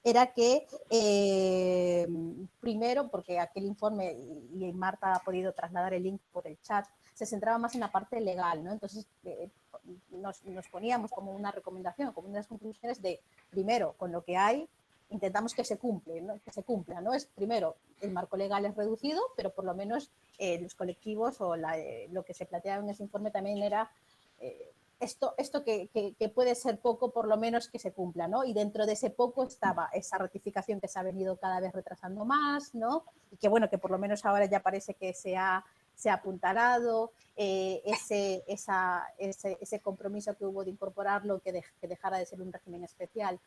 [SPEAKER 7] era que primero, porque aquel informe, y Marta ha podido trasladar el link por el chat, se centraba más en la parte legal, ¿no? Entonces nos poníamos como una recomendación, como unas conclusiones de, primero, con lo que hay, intentamos que se cumpla, ¿no? Es, primero, el marco legal es reducido, pero por lo menos los colectivos o lo que se planteaba en ese informe también era esto que puede ser poco, por lo menos que se cumpla, ¿no? Y dentro de ese poco estaba esa ratificación que se ha venido cada vez retrasando más, ¿no? Y que, bueno, que por lo menos ahora ya parece que se ha apuntalado, ese compromiso que hubo de incorporarlo, que dejara de ser un régimen especial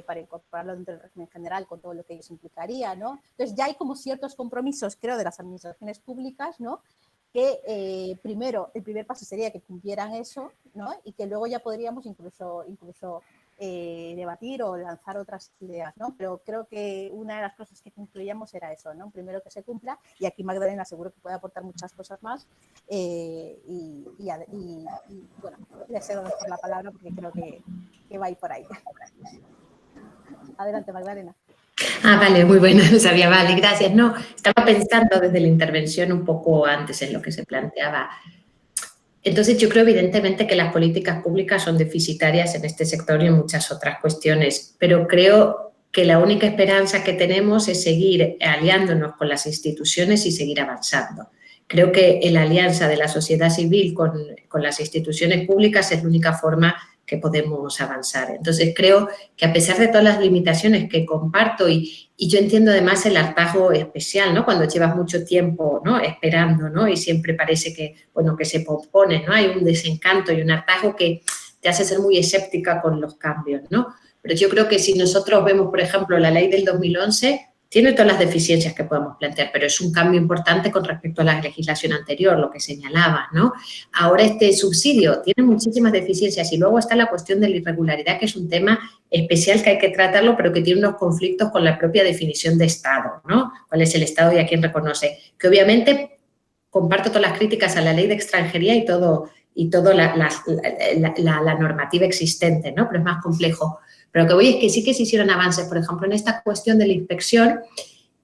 [SPEAKER 7] para incorporarlo dentro del régimen general, con todo lo que ello implicaría, ¿no? Entonces ya hay como ciertos compromisos, creo, de las administraciones públicas, ¿no? Que primero, el primer paso sería que cumplieran eso, ¿no? Y que luego ya podríamos incluso debatir o lanzar otras ideas, ¿no? Pero creo que una de las cosas que concluíamos era eso, ¿no? Primero que se cumpla, y aquí Magdalena seguro que puede aportar muchas cosas más, y bueno, le cedo la palabra porque creo que va a ir por ahí. Adelante, Magdalena.
[SPEAKER 5] Vale, muy bueno, no sabía, vale, gracias. No, estaba pensando desde la intervención un poco antes en lo que se planteaba. Entonces, yo creo evidentemente que las políticas públicas son deficitarias en este sector y en muchas otras cuestiones, pero creo que la única esperanza que tenemos es seguir aliándonos con las instituciones y seguir avanzando. Creo que la alianza de la sociedad civil con las instituciones públicas es la única forma que podemos avanzar. Entonces, creo que a pesar de todas las limitaciones que comparto, y yo entiendo además el hartazgo especial, ¿no? Cuando llevas mucho tiempo, ¿no? Esperando, ¿no? Y siempre parece que, bueno, que se pospone, ¿no? Hay un desencanto y un hartazgo que te hace ser muy escéptica con los cambios, ¿no? Pero yo creo que si nosotros vemos, por ejemplo, la ley del 2011, tiene todas las deficiencias que podemos plantear, pero es un cambio importante con respecto a la legislación anterior, lo que señalaba, ¿no? Ahora este subsidio tiene muchísimas deficiencias y luego está la cuestión de la irregularidad, que es un tema especial que hay que tratarlo, pero que tiene unos conflictos con la propia definición de Estado, ¿no? ¿Cuál es el Estado y a quién reconoce? Que obviamente comparto todas las críticas a la ley de extranjería y toda la normativa existente, ¿no? Pero es más complejo. Pero lo que voy es que sí que se hicieron avances, por ejemplo, en esta cuestión de la inspección,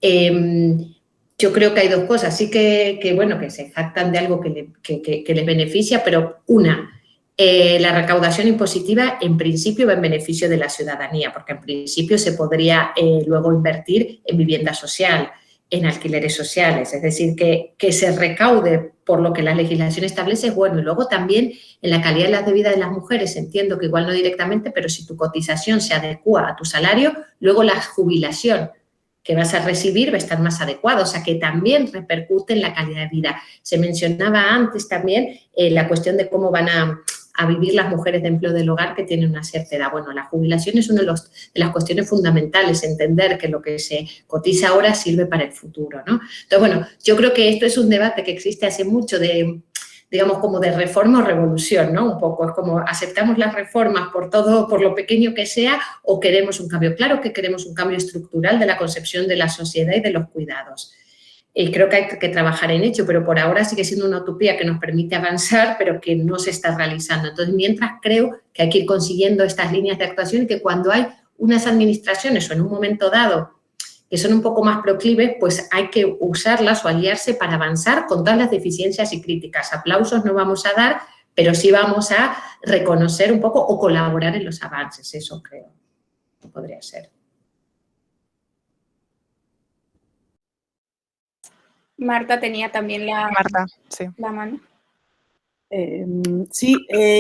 [SPEAKER 5] yo creo que hay dos cosas, sí que bueno, que se jactan de algo que les beneficia, pero la recaudación impositiva en principio va en beneficio de la ciudadanía, porque en principio se podría luego invertir en vivienda social, en alquileres sociales, es decir, que se recaude por lo que la legislación establece es bueno. Y luego también en la calidad de vida de las mujeres, entiendo que igual no directamente, pero si tu cotización se adecua a tu salario, luego la jubilación que vas a recibir va a estar más adecuada, o sea que también repercute en la calidad de vida. Se mencionaba antes también la cuestión de cómo van a vivir las mujeres de empleo del hogar que tienen una cierta edad. Bueno, la jubilación es una de las cuestiones fundamentales, entender que lo que se cotiza ahora sirve para el futuro, ¿no? Entonces, bueno, yo creo que esto es un debate que existe hace mucho digamos, como de reforma o revolución, ¿no? Un poco, es como, ¿aceptamos las reformas por lo pequeño que sea o queremos un cambio? Claro que queremos un cambio estructural de la concepción de la sociedad y de los cuidados. Y creo que hay que trabajar en ello, pero por ahora sigue siendo una utopía que nos permite avanzar, pero que no se está realizando. Entonces, mientras creo que hay que ir consiguiendo estas líneas de actuación y que cuando hay unas administraciones o en un momento dado que son un poco más proclives, pues hay que usarlas o aliarse para avanzar con todas las deficiencias y críticas. Aplausos no vamos a dar, pero sí vamos a reconocer un poco o colaborar en los avances, eso creo que podría ser.
[SPEAKER 6] Marta tenía también la mano.
[SPEAKER 1] Sí,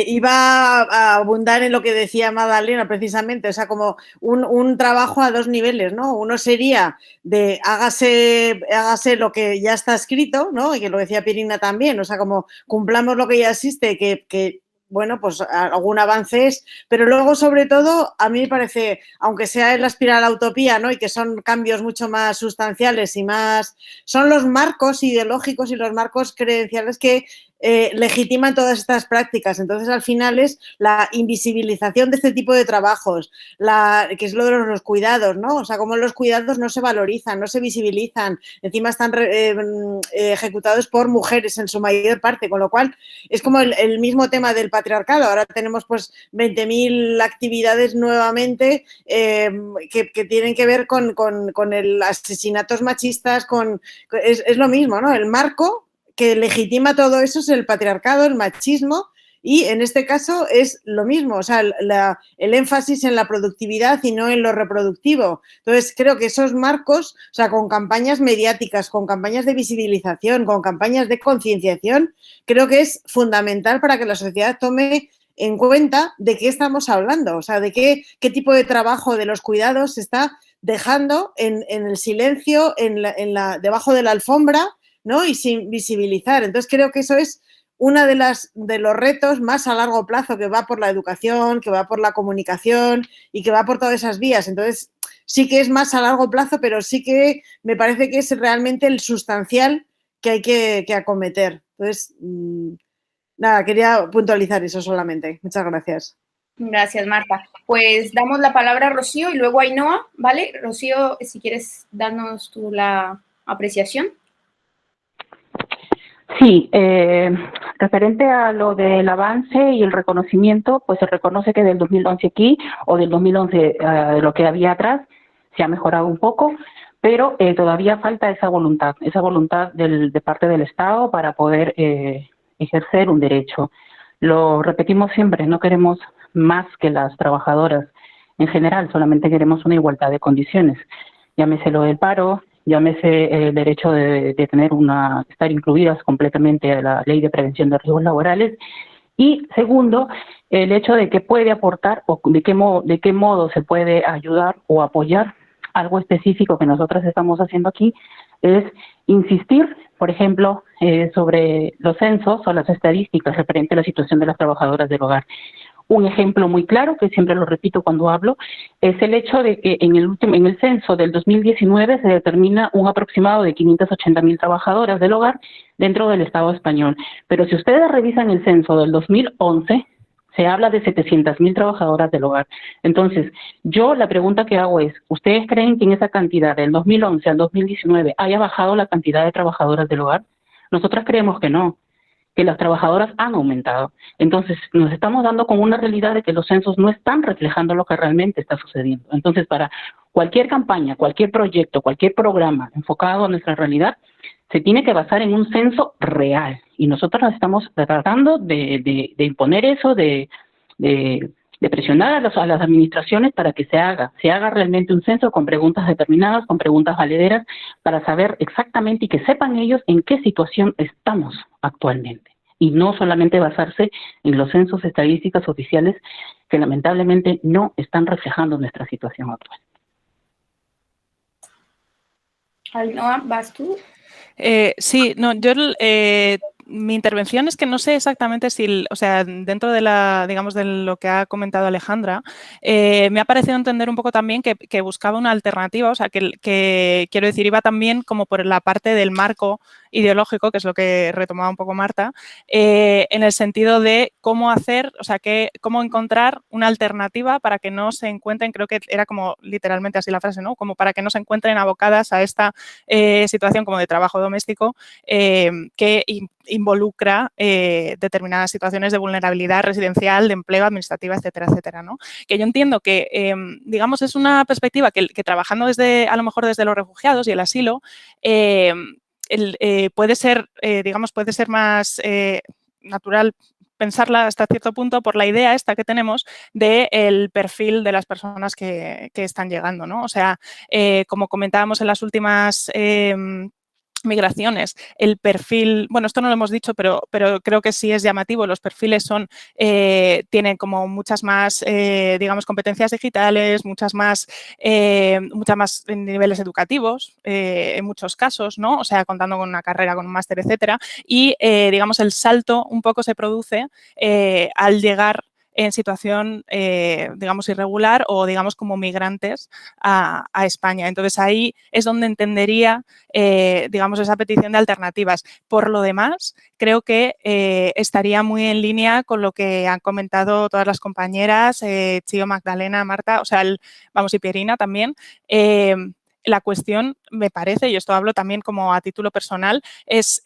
[SPEAKER 1] iba a abundar en lo que decía Magdalena precisamente, o sea, como un trabajo a dos niveles, ¿no? Uno sería de hágase lo que ya está escrito, ¿no? Y que lo decía Pierina también, o sea, como cumplamos lo que ya existe, que bueno, pues algún avance es, pero luego, sobre todo, a mí me parece, aunque sea en la espiral a la utopía, ¿no? Y que son cambios mucho más sustanciales y más, son los marcos ideológicos y los marcos credenciales que legitiman todas estas prácticas. Entonces, al final es la invisibilización de este tipo de trabajos, que es lo de los cuidados, ¿no? O sea, cómo los cuidados no se valorizan, no se visibilizan, encima están ejecutados por mujeres en su mayor parte, con lo cual es como el mismo tema del patriarcado. Ahora tenemos pues 20.000 actividades nuevamente que tienen que ver con el asesinatos machistas, es lo mismo, ¿no? El marco que legitima todo eso es el patriarcado, el machismo, y en este caso es lo mismo, o sea, el énfasis en la productividad y no en lo reproductivo. Entonces, creo que esos marcos, o sea, con campañas mediáticas, con campañas de visibilización, con campañas de concienciación, creo que es fundamental para que la sociedad tome en cuenta de qué estamos hablando, o sea, de qué tipo de trabajo de los cuidados se está dejando en el silencio, debajo de la alfombra, ¿no? Y sin visibilizar. Entonces, creo que eso es uno de los retos más a largo plazo, que va por la educación, que va por la comunicación y que va por todas esas vías. Entonces, sí que es más a largo plazo, pero sí que me parece que es realmente el sustancial que hay que acometer. Entonces, nada, quería puntualizar eso solamente. Muchas gracias.
[SPEAKER 6] Gracias, Marta. Pues damos la palabra a Rocío y luego a Ainhoa, ¿vale? Rocío, si quieres darnos tú la apreciación.
[SPEAKER 8] Sí, referente a lo del avance y el reconocimiento, pues se reconoce que del 2011 aquí o del 2011 lo que había atrás se ha mejorado un poco, pero todavía falta esa voluntad de parte del Estado para poder ejercer un derecho. Lo repetimos siempre, no queremos más que las trabajadoras en general, solamente queremos una igualdad de condiciones. Llámese lo del paro, llámese el derecho de estar incluidas completamente a la ley de prevención de riesgos laborales. Y segundo, el hecho de que puede aportar o de qué modo se puede ayudar o apoyar. Algo específico que nosotros estamos haciendo aquí es insistir, por ejemplo, sobre los censos o las estadísticas referente a la situación de las trabajadoras del hogar. Un ejemplo muy claro, que siempre lo repito cuando hablo, es el hecho de que en el censo del 2019 se determina un aproximado de 580.000 trabajadoras del hogar dentro del Estado español. Pero si ustedes revisan el censo del 2011, se habla de 700.000 trabajadoras del hogar. Entonces, yo la pregunta que hago es, ¿ustedes creen que en esa cantidad del 2011 al 2019 haya bajado la cantidad de trabajadoras del hogar? Nosotras creemos que no, que las trabajadoras han aumentado. Entonces, nos estamos dando con una realidad de que los censos no están reflejando lo que realmente está sucediendo. Entonces, para cualquier campaña, cualquier proyecto, cualquier programa enfocado a nuestra realidad, se tiene que basar en un censo real. Y nosotros nos estamos tratando de imponer eso, de presionar a las administraciones para que se haga realmente un censo con preguntas determinadas, con preguntas valederas, para saber exactamente y que sepan ellos en qué situación estamos actualmente. Y no solamente basarse en los censos estadísticos oficiales que lamentablemente no están reflejando nuestra situación actual.
[SPEAKER 6] Ainhoa, ¿vas tú?
[SPEAKER 3] Sí, no, yo mi intervención es que no sé exactamente si, o sea, dentro de digamos, de lo que ha comentado Alejandra, me ha parecido entender un poco también que buscaba una alternativa, o sea, que quiero decir, iba también como por la parte del marco ideológico, que es lo que retomaba un poco Marta, en el sentido de cómo hacer, o sea, cómo encontrar una alternativa para que no se encuentren, creo que era como literalmente así la frase, ¿no? Como para que no se encuentren abocadas a esta situación como de trabajo doméstico que involucra determinadas situaciones de vulnerabilidad residencial, de empleo, administrativa, etcétera, etcétera, ¿no? Que yo entiendo que, digamos, es una perspectiva que trabajando a lo mejor desde los refugiados y el asilo, puede ser, digamos, puede ser más natural pensarla hasta cierto punto por la idea esta que tenemos del perfil de las personas que están llegando, ¿no? O sea, como comentábamos en las últimas migraciones, el perfil, bueno, esto no lo hemos dicho, pero creo que sí es llamativo, los perfiles tienen como muchas más, digamos, competencias digitales, muchas más niveles educativos, en muchos casos, ¿no? O sea, contando con una carrera, con un máster, etcétera, y, digamos, el salto un poco se produce al llegar en situación, digamos, irregular o, digamos, como migrantes a España. Entonces, ahí es donde entendería, digamos, esa petición de alternativas. Por lo demás, creo que estaría muy en línea con lo que han comentado todas las compañeras, Chio, Magdalena, Marta, o sea, vamos, y Pierina también. La cuestión, me parece, y esto hablo también como a título personal, es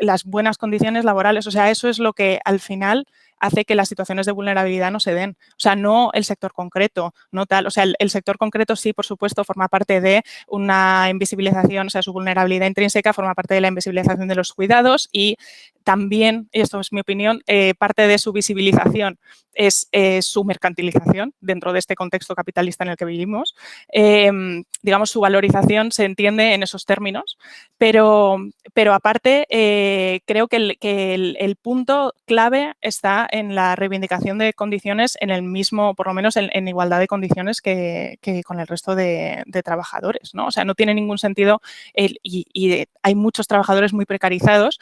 [SPEAKER 3] las buenas condiciones laborales. O sea, eso es lo que al final hace que las situaciones de vulnerabilidad no se den. O sea, no el sector concreto, no tal. O sea, el sector concreto sí, por supuesto, forma parte de una invisibilización, o sea, su vulnerabilidad intrínseca forma parte de la invisibilización de los cuidados y también, y esto es mi opinión, parte de su visibilización es su mercantilización dentro de este contexto capitalista en el que vivimos. Digamos, su valorización se entiende en esos términos, pero aparte creo que el punto clave está en la reivindicación de condiciones en el mismo, por lo menos en igualdad de condiciones que con el resto de trabajadores, ¿no? O sea, no tiene ningún sentido y hay muchos trabajadores muy precarizados,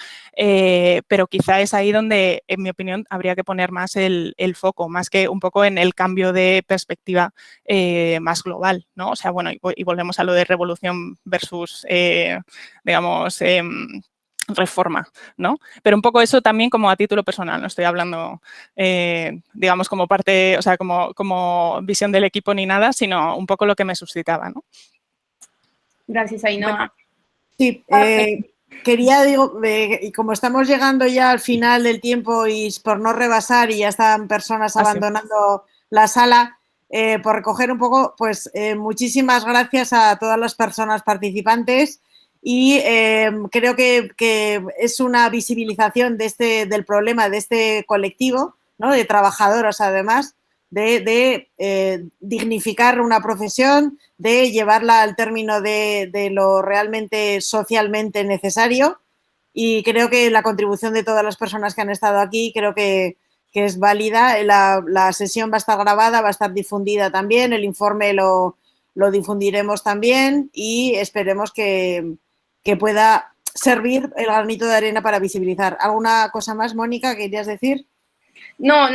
[SPEAKER 3] pero quizá es ahí donde, en mi opinión, habría que poner más el foco, más que un poco en el cambio de perspectiva más global, ¿no? O sea, bueno, y volvemos a lo de revolución versus, digamos, reforma, ¿no? Pero un poco eso también como a título personal, no estoy hablando, digamos, como parte, o sea, como visión del equipo ni nada, sino un poco lo que me suscitaba, ¿no?
[SPEAKER 6] Gracias, Ainhoa.
[SPEAKER 1] Bueno, sí, quería, y como estamos llegando ya al final del tiempo y por no rebasar y ya están personas abandonando la sala, por recoger un poco, pues muchísimas gracias a todas las personas participantes y creo que es una visibilización del problema de este colectivo, ¿no? De trabajadoras además, de dignificar una profesión, de llevarla al término de lo realmente socialmente necesario y creo que la contribución de todas las personas que han estado aquí creo que es válida. La sesión va a estar grabada, va a estar difundida también, el informe lo difundiremos también y esperemos que pueda servir el granito de arena para visibilizar. ¿Alguna cosa más, Mónica, querías decir?
[SPEAKER 6] No,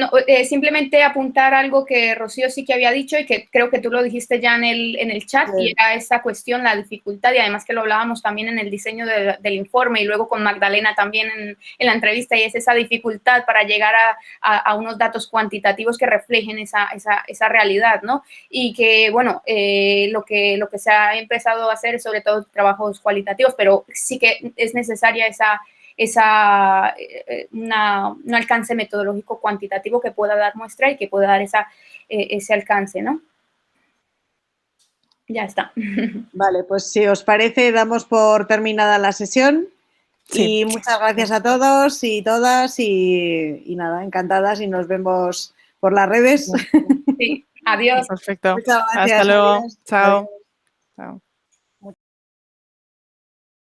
[SPEAKER 6] simplemente apuntar algo que Rocío sí que había dicho y que creo que tú lo dijiste ya en el chat, y era esa cuestión, la dificultad, y además que lo hablábamos también en el diseño del informe y luego con Magdalena también en la entrevista, y es esa dificultad para llegar a unos datos cuantitativos que reflejen esa realidad, ¿no? Y que, bueno, lo que se ha empezado a hacer es sobre todo trabajos cualitativos, pero sí que es necesaria un alcance metodológico cuantitativo que pueda dar muestra y que pueda dar ese alcance, ¿no? Ya está.
[SPEAKER 1] Vale, pues si os parece, damos por terminada la sesión. Sí. Y muchas gracias a todos y todas y nada, encantadas y nos vemos por las redes.
[SPEAKER 6] Sí, adiós.
[SPEAKER 3] Perfecto.
[SPEAKER 1] Muchas gracias.
[SPEAKER 3] Hasta luego.
[SPEAKER 1] Adiós.
[SPEAKER 3] Chao.
[SPEAKER 1] Adiós.
[SPEAKER 3] Chao.